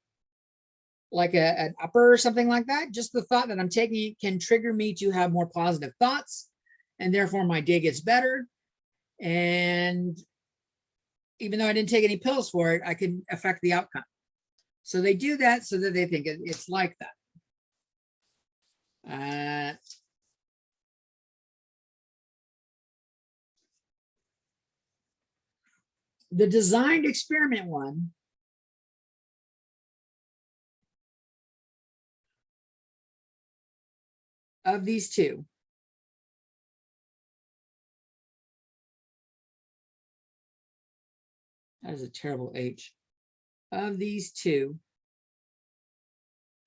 Speaker 1: like an upper or something like that. Just the thought that I'm taking it can trigger me to have more positive thoughts, and therefore my day gets better. And even though I didn't take any pills for it, I can affect the outcome. So they do that so that they think it's like that. The designed experiment one of these two that is a terrible H. Of these two,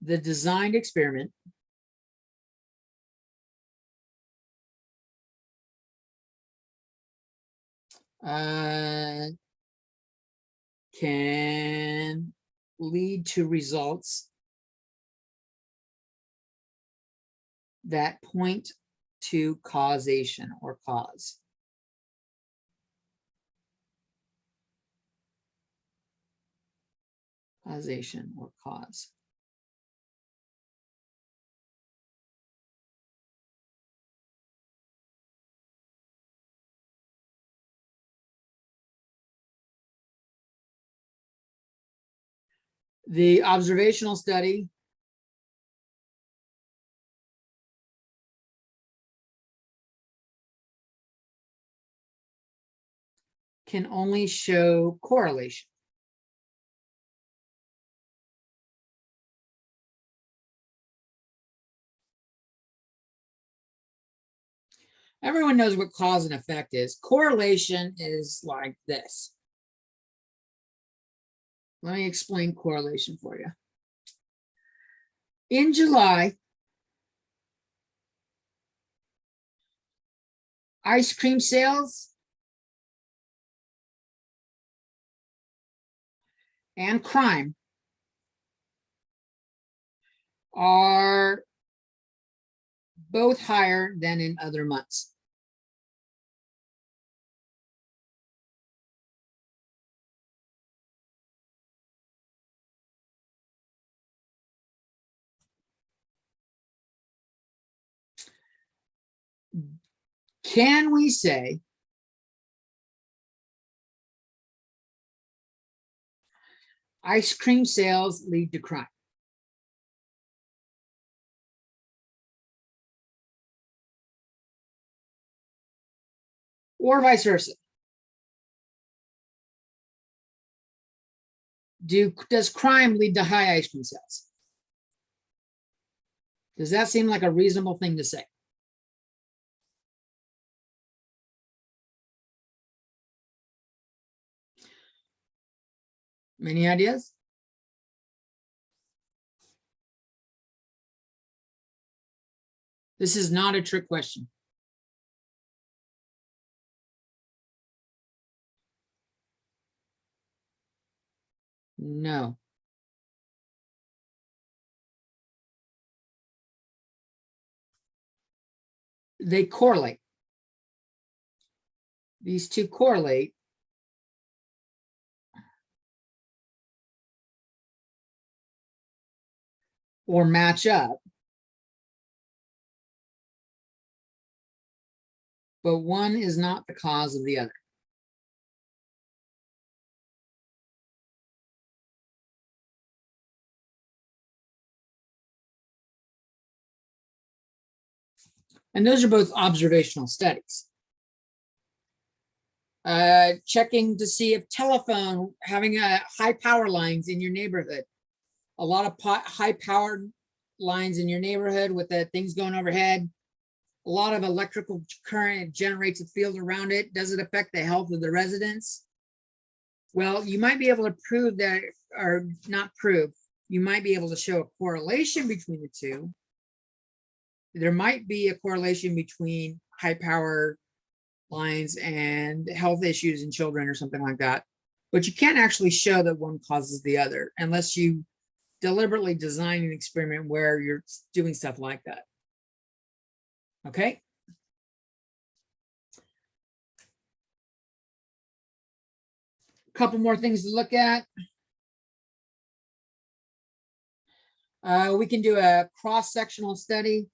Speaker 1: the designed experiment can lead to results that point to causation or cause. Causation or cause. The observational study can only show correlation. Everyone knows what cause and effect is. Correlation is like this. Let me explain correlation for you. In July, ice cream sales and crime are both higher than in other months. Can we say ice cream sales lead to crime? or vice versa? Does crime lead to high ice cream sales? Does that seem like a reasonable thing to say? Any ideas? This is not a trick question. No. They correlate. These two correlate. Or match up. But one is not the cause of the other. And those are both observational studies. Checking to see if telephone, having high power lines in your neighborhood, a lot of high powered lines in your neighborhood with the things going overhead, a lot of electrical current generates a field around it. Does it affect the health of the residents? Well, you might be able to prove that, or not prove, you might be able to show a correlation between the two. There might be a correlation between high power lines and health issues in children or something like that. But you can't actually show that one causes the other unless you deliberately design an experiment where you're doing stuff like that. Okay. A couple more things to look at. We can do a cross-sectional study.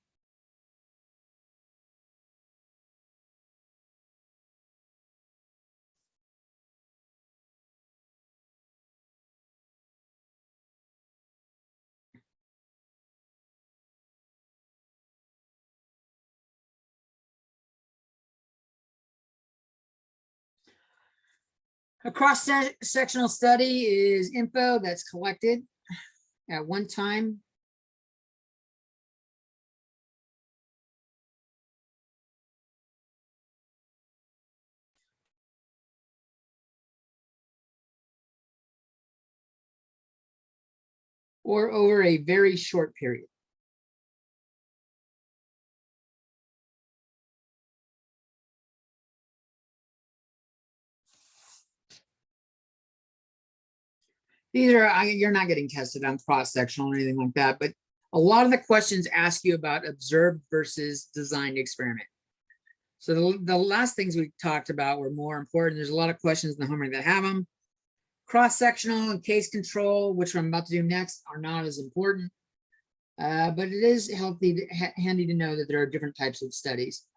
Speaker 1: A cross-sectional study is info that's collected at one time. Or over a very short period. These are, you're not getting tested on cross-sectional or anything like that, but a lot of the questions ask you about observed versus designed experiment. So the last things we talked about were more important. There's a lot of questions in the homework that have them. Cross-sectional and case control, which I'm about to do next, are not as important. But it is handy to know that there are different types of studies.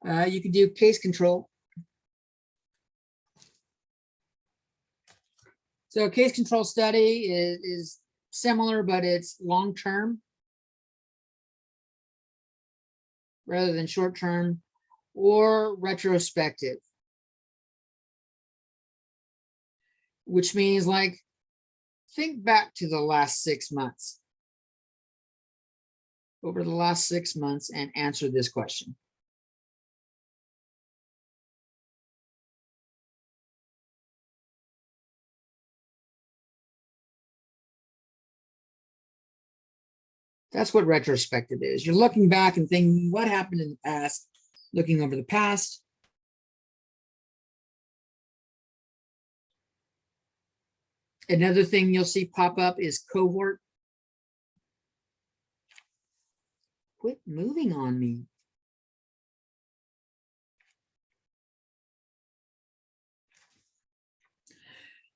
Speaker 1: You can do case control. So a case control study is similar, but it's long-term rather than short-term, or retrospective, which means like, think back to the last 6 months. Over the last 6 months and answer this question. That's what retrospective is. You're looking back and thinking what happened in the past, looking over the past. Another thing you'll see pop up is cohort. Quit moving on me.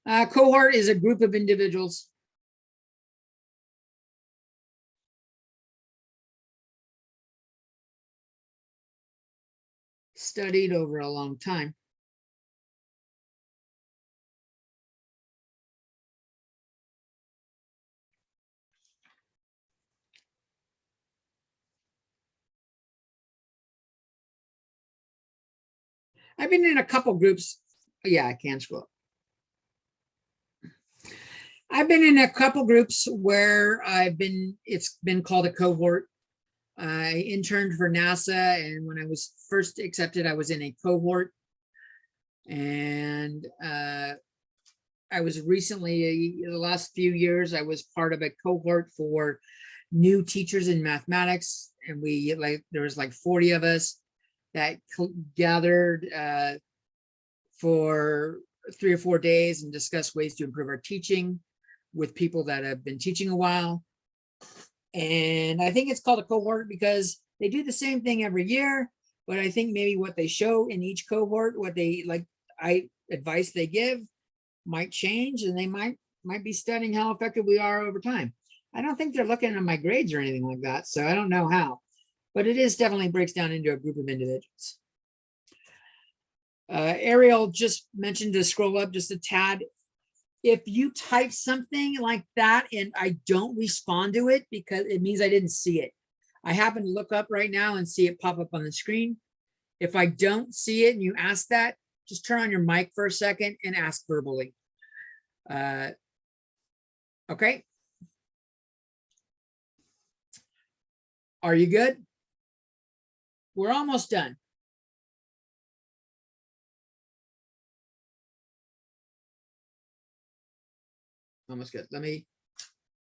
Speaker 1: Cohort is a group of individuals studied over a long time. I've been in a couple groups. Yeah, I can scroll up. I've been in a couple groups where it's been called a cohort. I interned for NASA, and when I was first accepted, I was in a cohort. And I was recently, the last few years, I was part of a cohort for new teachers in mathematics. And there was like 40 of us that gathered for 3 or 4 days and discussed ways to improve our teaching with people that have been teaching a while. And I think it's called a cohort because they do the same thing every year, but I think maybe what they show in each cohort, advice they give might change, and they might be studying how effective we are over time. I don't think they're looking at my grades or anything like that, so I don't know how, but it is definitely breaks down into a group of individuals. Ariel just mentioned to scroll up just a tad. If you type something like that and I don't respond to it, because it means I didn't see it. I happen to look up right now and see it pop up on the screen. If I don't see it and you ask that, just turn on your mic for a second and ask verbally. Okay. Are you good? We're almost done. Almost good. Let me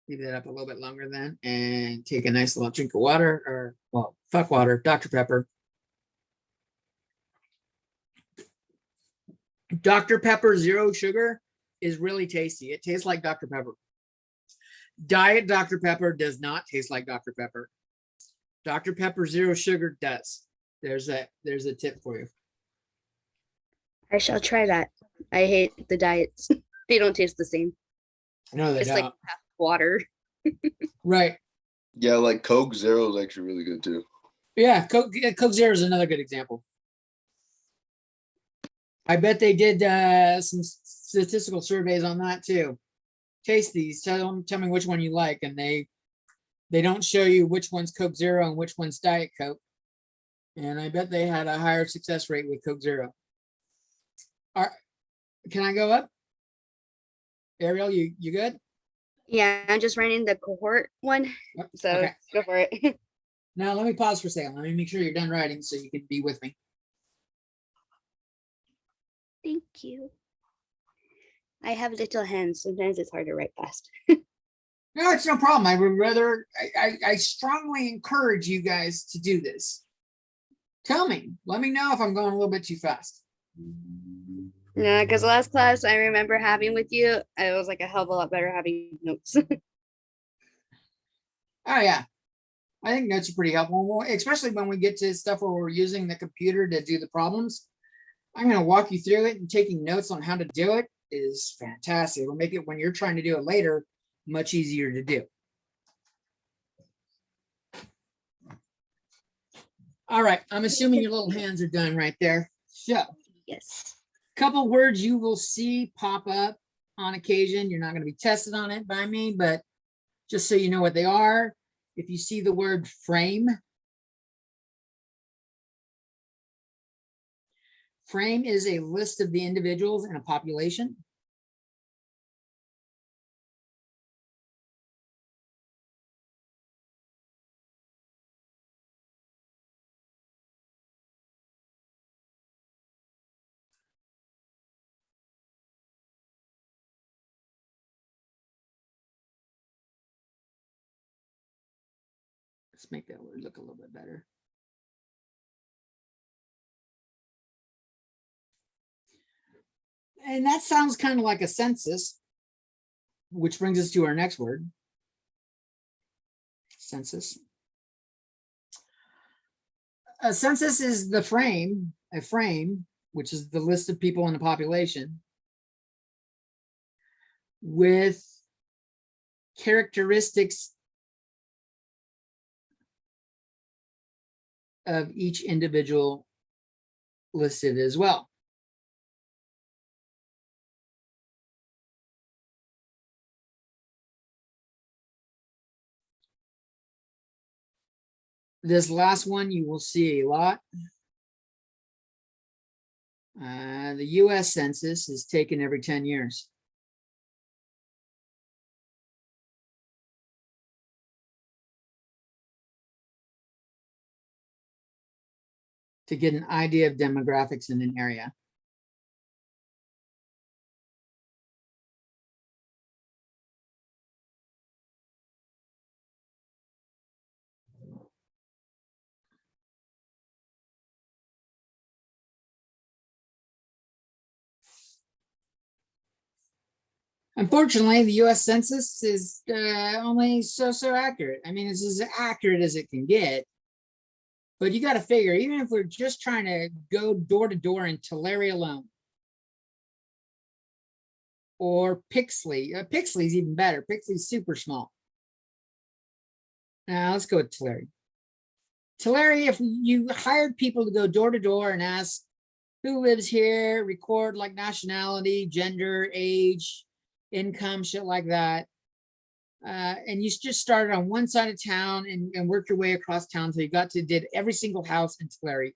Speaker 1: leave that up a little bit longer then and take a nice little drink of water, or, well, fuck water, Dr. Pepper. Dr. Pepper zero sugar is really tasty. It tastes like Dr. Pepper. Diet Dr. Pepper does not taste like Dr. Pepper. Dr. Pepper zero sugar does. There's a tip for you.
Speaker 2: I shall try that. I hate the diets. They don't taste the same.
Speaker 1: No, they
Speaker 2: It's
Speaker 1: don't.
Speaker 2: like water.
Speaker 1: Right.
Speaker 3: Yeah, like Coke Zero is actually really good too.
Speaker 1: Yeah, Coke Zero is another good example. I bet they did some statistical surveys on that too. Taste these. Tell me which one you like, and they don't show you which one's Coke Zero and which one's Diet Coke. And I bet they had a higher success rate with Coke Zero. All right. Can I go up? Ariel, you good?
Speaker 2: Yeah, I'm just running the cohort one.
Speaker 1: Yep.
Speaker 2: So
Speaker 1: Okay.
Speaker 2: go for it.
Speaker 1: Now let me pause for a second. Let me make sure you're done writing so you can be with me.
Speaker 2: Thank you. I have little hands. Sometimes it's hard to write fast.
Speaker 1: No, it's no problem. I would rather, I strongly encourage you guys to do this. Tell me, let me know if I'm going a little bit too fast.
Speaker 2: No, because last class I remember having with you, it was like a hell of a lot better having notes.
Speaker 1: Oh yeah, I think notes are pretty helpful, especially when we get to stuff where we're using the computer to do the problems. I'm going to walk you through it, and taking notes on how to do it is fantastic. It'll make it, when you're trying to do it later, much easier to do. All right, I'm assuming your little hands are done right there. So,
Speaker 2: Yes.
Speaker 1: couple words you will see pop up on occasion. You're not going to be tested on it by me, but just so you know what they are, if you see the word frame, frame is a list of the individuals in a population. Let's make that word look a little bit better. And that sounds kind of like a census, which brings us to our next word, census. A census is the frame, a frame, which is the list of people in the population, with characteristics of each individual listed as well. This last one you will see a lot. The US Census is taken every 10 years. To get an idea of demographics in an area. Unfortunately, the US Census is only so accurate. I mean, it's as accurate as it can get. But you got to figure, even if we're just trying to go door to door in Tulare alone, or Pixley, Pixley's even better. Pixley's super small. Now let's go with Tulare. Tulare, if you hired people to go door to door and ask who lives here, record like nationality, gender, age, income, shit like that. And you just started on one side of town and worked your way across town until you did every single house in Tulare.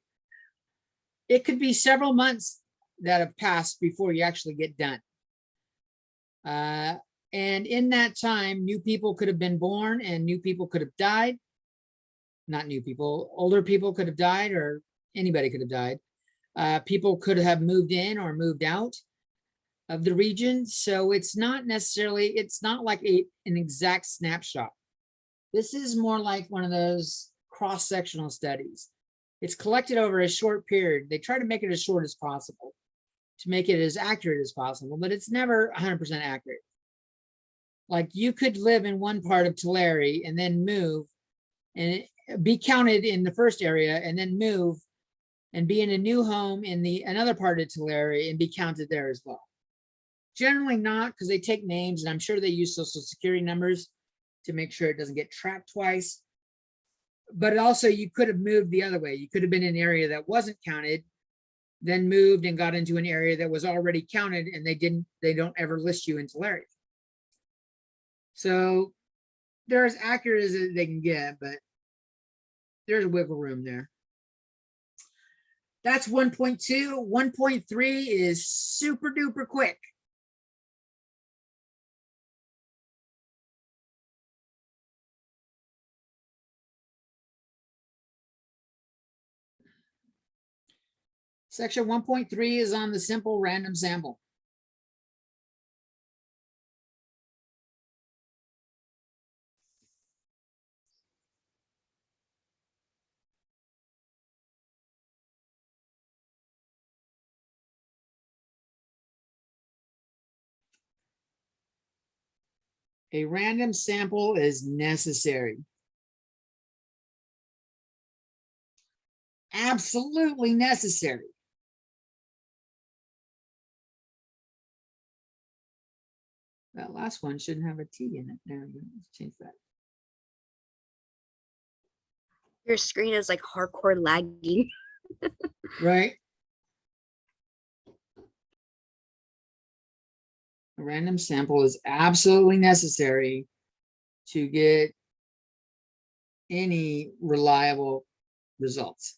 Speaker 1: It could be several months that have passed before you actually get done. And in that time, new people could have been born and new people could have died. Not new people, older people could have died, or anybody could have died. People could have moved in or moved out of the region. So it's not necessarily, it's not like an exact snapshot. This is more like one of those cross-sectional studies. It's collected over a short period. They try to make it as short as possible to make it as accurate as possible, but it's never 100% accurate. Like you could live in one part of Tulare and then move and be counted in the first area and then move and be in a new home in another part of Tulare and be counted there as well. Generally not, because they take names and I'm sure they use social security numbers to make sure it doesn't get tracked twice. But also you could have moved the other way. You could have been in an area that wasn't counted, then moved and got into an area that was already counted and they don't ever list you in Tulare. So they're as accurate as they can get, but there's wiggle room there. That's 1.2. 1.3 is super duper quick. Section 1.3 is on the simple random sample. A random sample is necessary. Absolutely necessary. That last one shouldn't have a T in it. There we go. Let's change that.
Speaker 2: Your screen is like hardcore lagging.
Speaker 1: Right. A random sample is absolutely necessary to get any reliable results.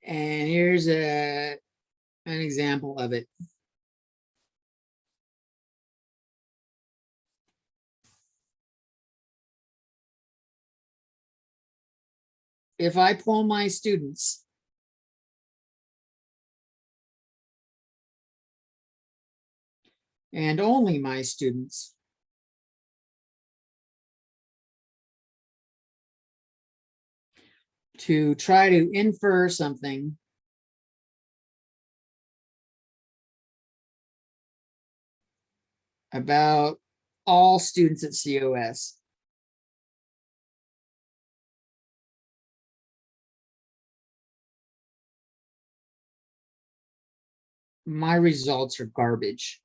Speaker 1: And here's an example of it. If I pull my students and only my students to try to infer something about all students at COS. My results are garbage.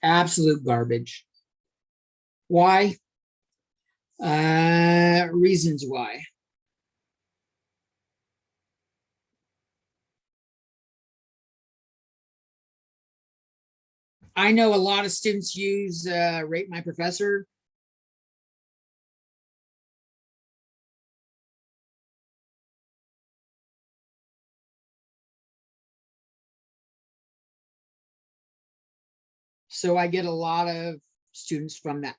Speaker 1: Absolute garbage. Why? Reasons why. I know a lot of students use Rate My Professor. So I get a lot of students from that.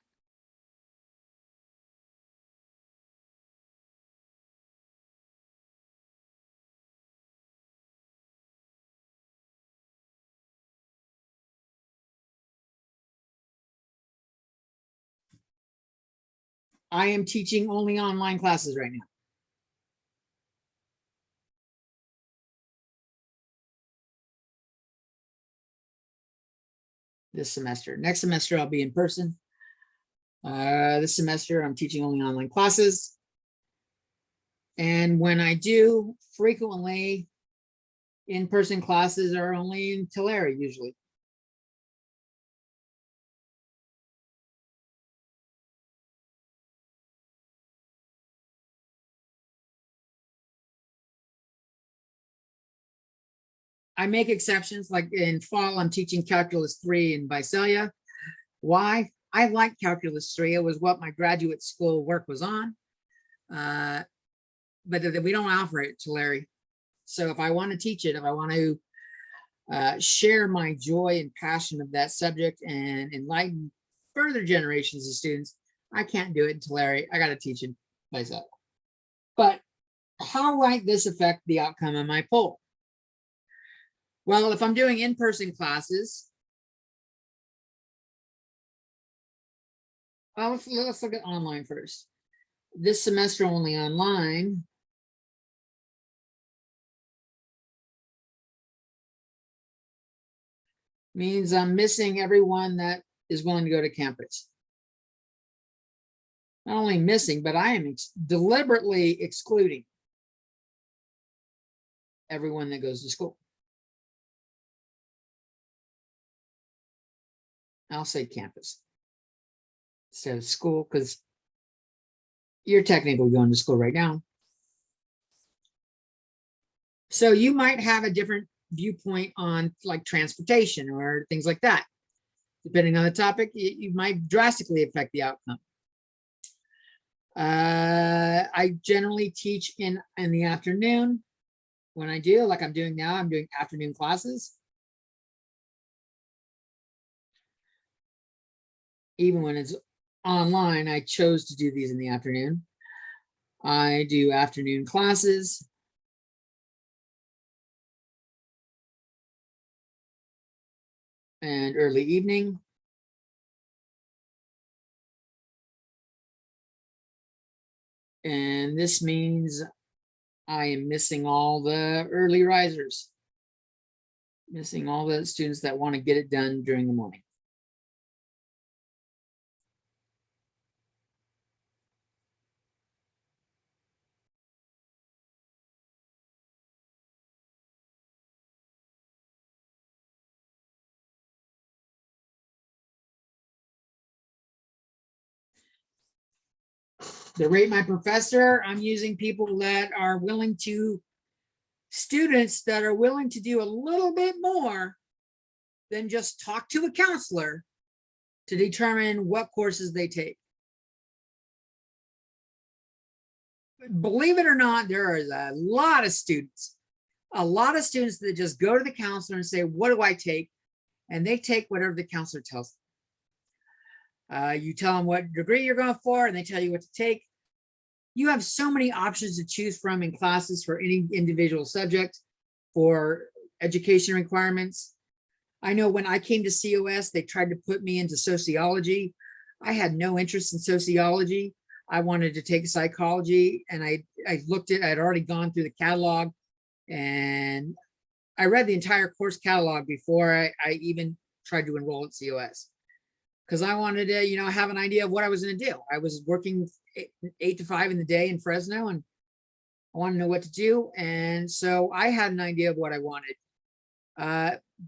Speaker 1: I am teaching only online classes right now. This semester. Next semester, I'll be in person. This semester, I'm teaching only online classes. And when I do, frequently, in-person classes are only in Tulare usually. I make exceptions, like in fall, I'm teaching Calculus 3 in Visalia. Why? I like Calculus 3. It was what my graduate school work was on. But we don't offer it to Larry. So if I want to teach it, if I want to share my joy and passion of that subject and enlighten further generations of students, I can't do it to Larry. I got to teach it myself. But how might this affect the outcome of my poll? Well, if I'm doing in-person classes, well, let's look at online first. This semester only online. Means I'm missing everyone that is willing to go to campus. Not only missing, but I am deliberately excluding everyone that goes to school. I'll say campus instead of school, because you're technically going to school right now. So you might have a different viewpoint on like transportation or things like that. Depending on the topic, you might drastically affect the outcome. I generally teach in the afternoon. When I do, like I'm doing now, I'm doing afternoon classes. Even when it's online, I chose to do these in the afternoon. I do afternoon classes. And early evening. And this means I am missing all the early risers. Missing all the students that want to get it done during the morning. The Rate My Professor, I'm using people that are willing to, students that are willing to do a little bit more than just talk to a counselor to determine what courses they take. Believe it or not, there is a lot of students that just go to the counselor and say, what do I take? And they take whatever the counselor tells them. You tell them what degree you're going for, and they tell you what to take. You have so many options to choose from in classes for any individual subject, for education requirements. I know when I came to COS, they tried to put me into sociology. I had no interest in sociology. I wanted to take psychology, and I looked at, I'd already gone through the catalog, and I read the entire course catalog before I even tried to enroll at COS, because I wanted to, you know, have an idea of what I was going to do. I was working 8 to 5 in the day in Fresno, and I wanted to know what to do. And so I had an idea of what I wanted.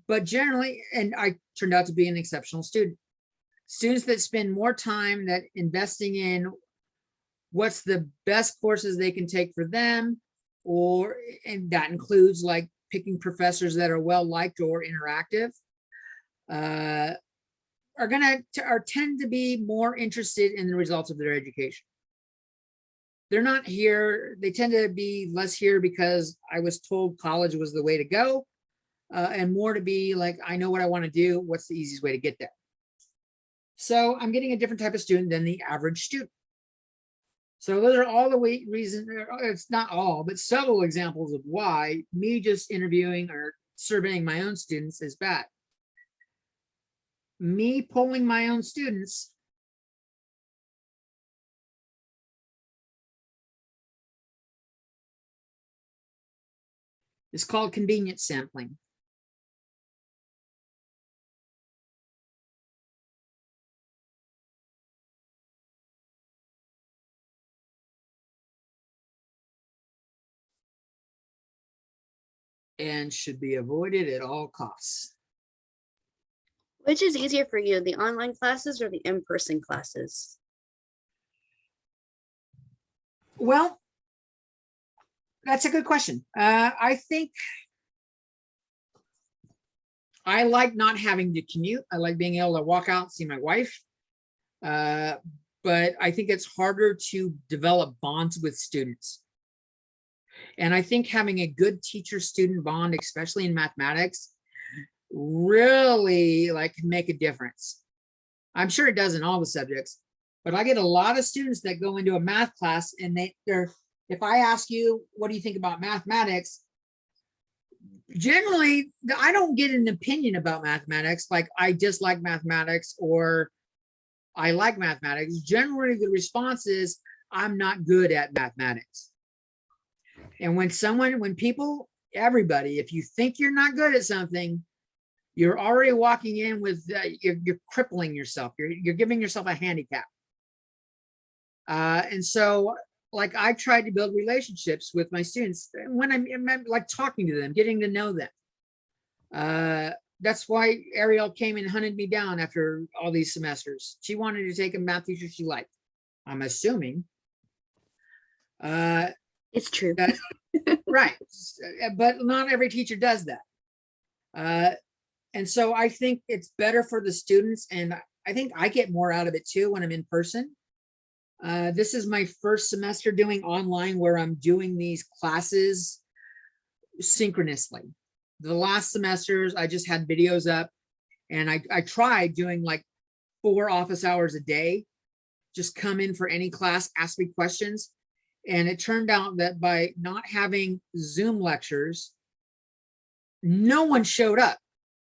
Speaker 1: But generally, and I turned out to be an exceptional student. Students that spend more time that investing in what's the best courses they can take for them, and that includes like picking professors that are well liked or interactive, tend to be more interested in the results of their education. They're not here, they tend to be less here because I was told college was the way to go, and more to be like, I know what I want to do, what's the easiest way to get there? So I'm getting a different type of student than the average student. So those are all the reasons, it's not all, but several examples of why me just interviewing or surveying my own students is bad. Me polling my own students is called convenience sampling. And should be avoided at all costs.
Speaker 2: Which is easier for you, the online classes or the in-person classes?
Speaker 1: Well, that's a good question. I think I like not having to commute. I like being able to walk out and see my wife. But I think it's harder to develop bonds with students. And I think having a good teacher-student bond, especially in mathematics, really can make a difference. I'm sure it does in all the subjects, but I get a lot of students that go into a math class and if I ask you, what do you think about mathematics? Generally, I don't get an opinion about mathematics, like I dislike mathematics or I like mathematics. Generally, the response is, I'm not good at mathematics. And everybody, if you think you're not good at something, you're already walking in with, you're crippling yourself. You're giving yourself a handicap. And so I tried to build relationships with my students when I'm like talking to them, getting to know them. That's why Ariel came and hunted me down after all these semesters. She wanted to take a math teacher she liked, I'm assuming.
Speaker 2: It's true.
Speaker 1: Right. But not every teacher does that. And so I think it's better for the students. And I think I get more out of it too when I'm in person. This is my first semester doing online where I'm doing these classes synchronously. The last semesters, I just had videos up and I tried doing 4 office hours a day, just come in for any class, ask me questions. And it turned out that by not having Zoom lectures, no one showed up.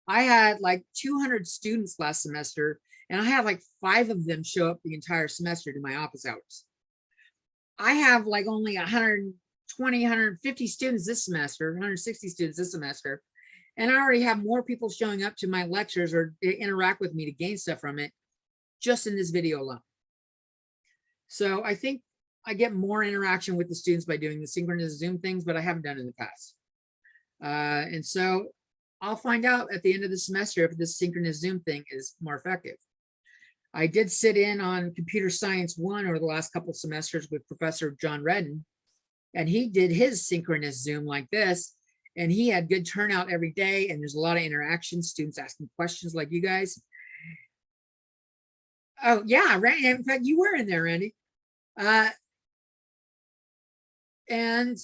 Speaker 1: I had 200 students last semester, and I had 5 of them show up the entire semester to my office hours. I have only 120, 150 students this semester, 160 students this semester, and I already have more people showing up to my lectures or interact with me to gain stuff from it just in this video alone. So I think I get more interaction with the students by doing the synchronous Zoom things, but I haven't done it in the past. And so I'll find out at the end of the semester if this synchronous Zoom thing is more effective. I did sit in on Computer Science 1 over the last couple of semesters with Professor John Redden, and he did his synchronous Zoom like this, and he had good turnout every day, and there's a lot of interaction, students asking questions like you guys. Oh, yeah, Randy, in fact, you were in there, Randy. And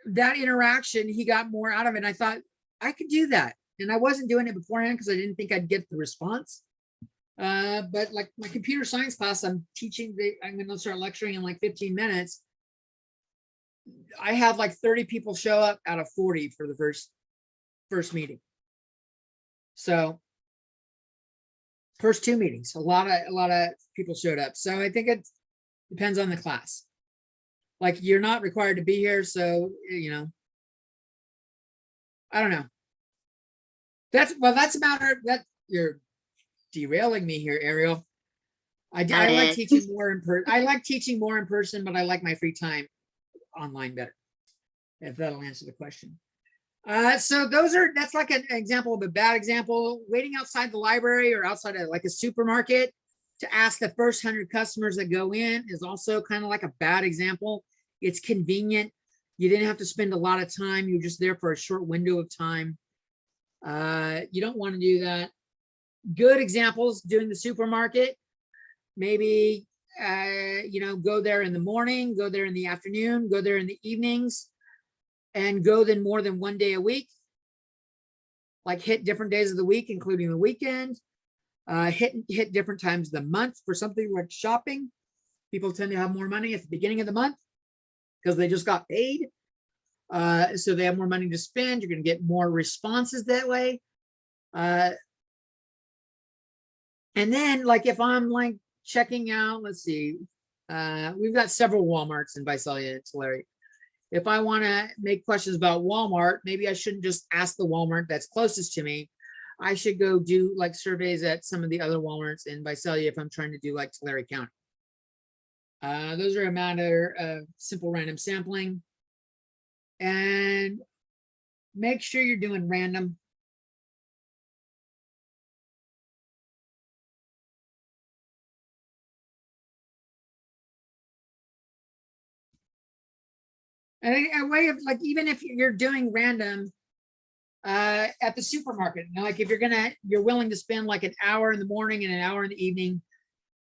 Speaker 1: that interaction, he got more out of it. And I thought I could do that. And I wasn't doing it beforehand because I didn't think I'd get the response. But my computer science class, I'm going to start lecturing in 15 minutes. I have 30 people show up out of 40 for the first meeting. So first 2 meetings, a lot of people showed up. So I think it depends on the class. You're not required to be here, so I don't know. That's a matter that you're derailing me here, Ariel. I like teaching more in person. I like teaching more in person, but I like my free time online better. If that'll answer the question. So that's like an example of a bad example. Waiting outside the library or outside of like a supermarket to ask the first 100 customers that go in is also kind of like a bad example. It's convenient. You didn't have to spend a lot of time. You're just there for a short window of time. You don't want to do that. Good examples doing the supermarket. Maybe, go there in the morning, go there in the afternoon, go there in the evenings, and go then more than one day a week. Like hit different days of the week, including the weekend. Hit different times of the month for something like shopping. People tend to have more money at the beginning of the month because they just got paid. So they have more money to spend. You're going to get more responses that way. And then like if I'm like checking out, let's see, we've got several Walmarts in Visalia and Tulare. If I want to make questions about Walmart, maybe I shouldn't just ask the Walmart that's closest to me. I should go do like surveys at some of the other Walmarts in Visalia if I'm trying to do like Tulare County. Those are a matter of simple random sampling. And make sure you're doing random. And a way of like, even if you're doing random at the supermarket, like if you're willing to spend like an hour in the morning and an hour in the evening,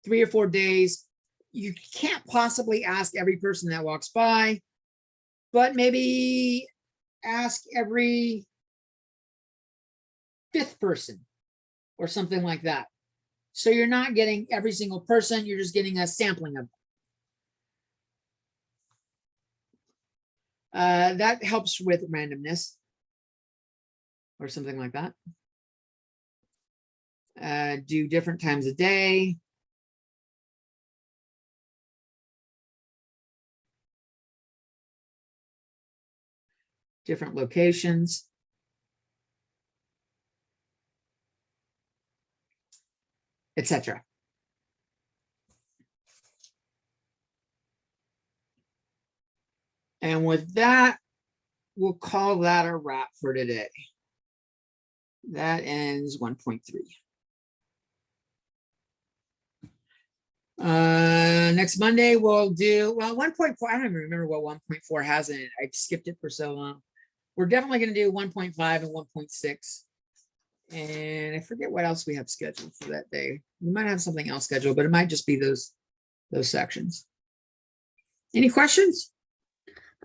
Speaker 1: 3 or 4 days, you can't possibly ask every person that walks by, but maybe ask every 5th person or something like that. So you're not getting every single person, you're just getting a sampling of them. That helps with randomness or something like that. Do different times a day. Different locations. Etc. And with that, we'll call that a wrap for today. That ends 1.3. Next Monday we'll do, well, 1.4. I don't even remember what 1.4 has in it. I skipped it for so long. We're definitely going to do 1.5 and 1.6. And I forget what else we have scheduled for that day. We might have something else scheduled, but it might just be those sections. Any questions?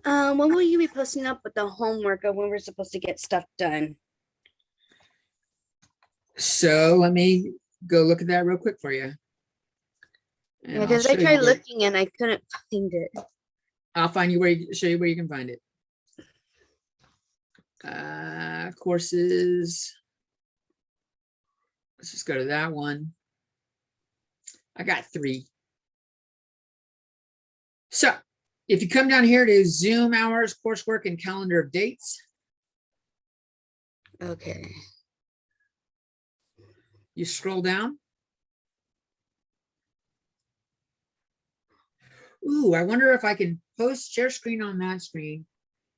Speaker 2: When will you be posting up with the homework of when we're supposed to get stuff done?
Speaker 1: So let me go look at that real quick for you.
Speaker 2: Yeah, because I tried looking and I couldn't find it.
Speaker 1: I'll find you show you where you can find it. Courses. Let's just go to that one. I got 3. So if you come down here to Zoom hours, coursework, and calendar of dates.
Speaker 2: Okay.
Speaker 1: You scroll down. Ooh, I wonder if I can post share screen on that screen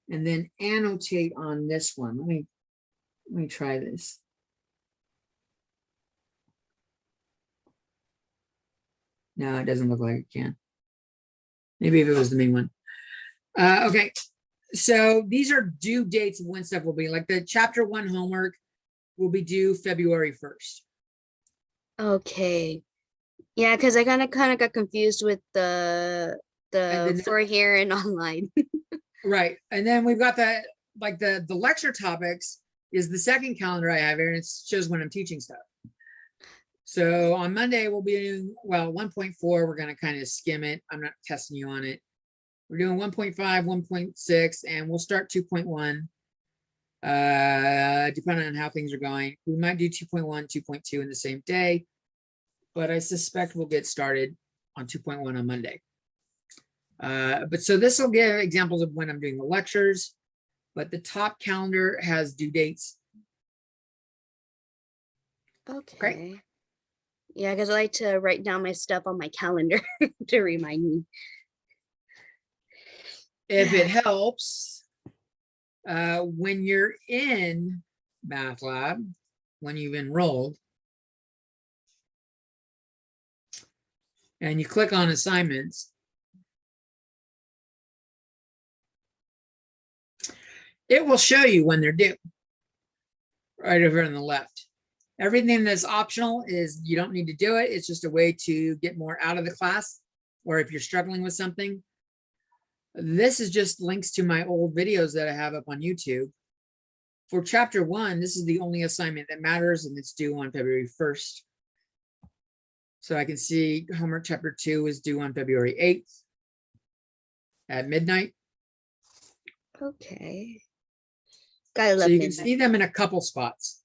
Speaker 1: and then annotate on this one. Let me try this. No, it doesn't look like it can. Maybe if it was the main one. Okay, so these are due dates of when stuff will be. Like the chapter 1 homework will be due February 1st.
Speaker 2: Okay. Yeah, because I kind of got confused with the for here and online.
Speaker 1: Right, and then we've got the lecture topics is the second calendar I have here, and it shows when I'm teaching stuff. So on Monday we'll be doing, well, 1.4. We're going to kind of skim it. I'm not testing you on it. We're doing 1.5, 1.6, and we'll start 2.1. Depending on how things are going. We might do 2.1, 2.2 in the same day, but I suspect we'll get started on 2.1 on Monday. But so this will give examples of when I'm doing the lectures, but the top calendar has due dates.
Speaker 2: Okay.
Speaker 1: Great.
Speaker 2: Yeah, because I like to write down my stuff on my calendar to remind me.
Speaker 1: If it helps, when you're in MATLAB, when you've enrolled, and you click on assignments, it will show you when they're due, right over on the left. Everything that's optional is you don't need to do it. It's just a way to get more out of the class, or if you're struggling with something. This is just links to my old videos that I have up on YouTube. For chapter 1, this is the only assignment that matters, and it's due on February 1st. So I can see homework chapter 2 is due on February 8th at midnight.
Speaker 2: Okay. Gotta
Speaker 1: So
Speaker 2: love
Speaker 1: you can
Speaker 2: midnight.
Speaker 1: see them in a couple spots.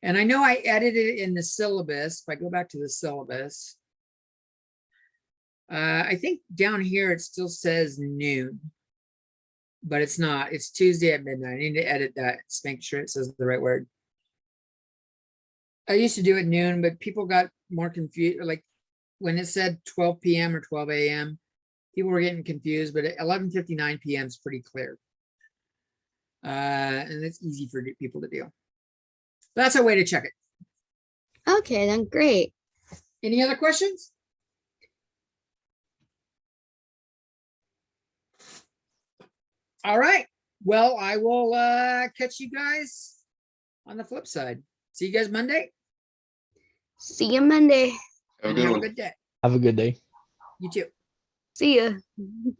Speaker 1: And I know I edited it in the syllabus. If I go back to the syllabus, I think down here it still says noon, but it's not. It's Tuesday at midnight. I need to edit that, just make sure it says the right word. I used to do it noon, but people got more confused. Like when it said 12 p.m. or 12 a.m., people were getting confused, but at 11:59 p.m. is pretty clear. And it's easy for people to do. That's a way to check it.
Speaker 2: Okay, then great.
Speaker 1: Any other questions? All right. Well, I will catch you guys on the flip side. See you guys Monday.
Speaker 2: See you Monday.
Speaker 3: Have a
Speaker 1: And
Speaker 3: good
Speaker 1: have a
Speaker 3: one.
Speaker 1: good day.
Speaker 4: Have a good day.
Speaker 1: You too.
Speaker 2: See ya.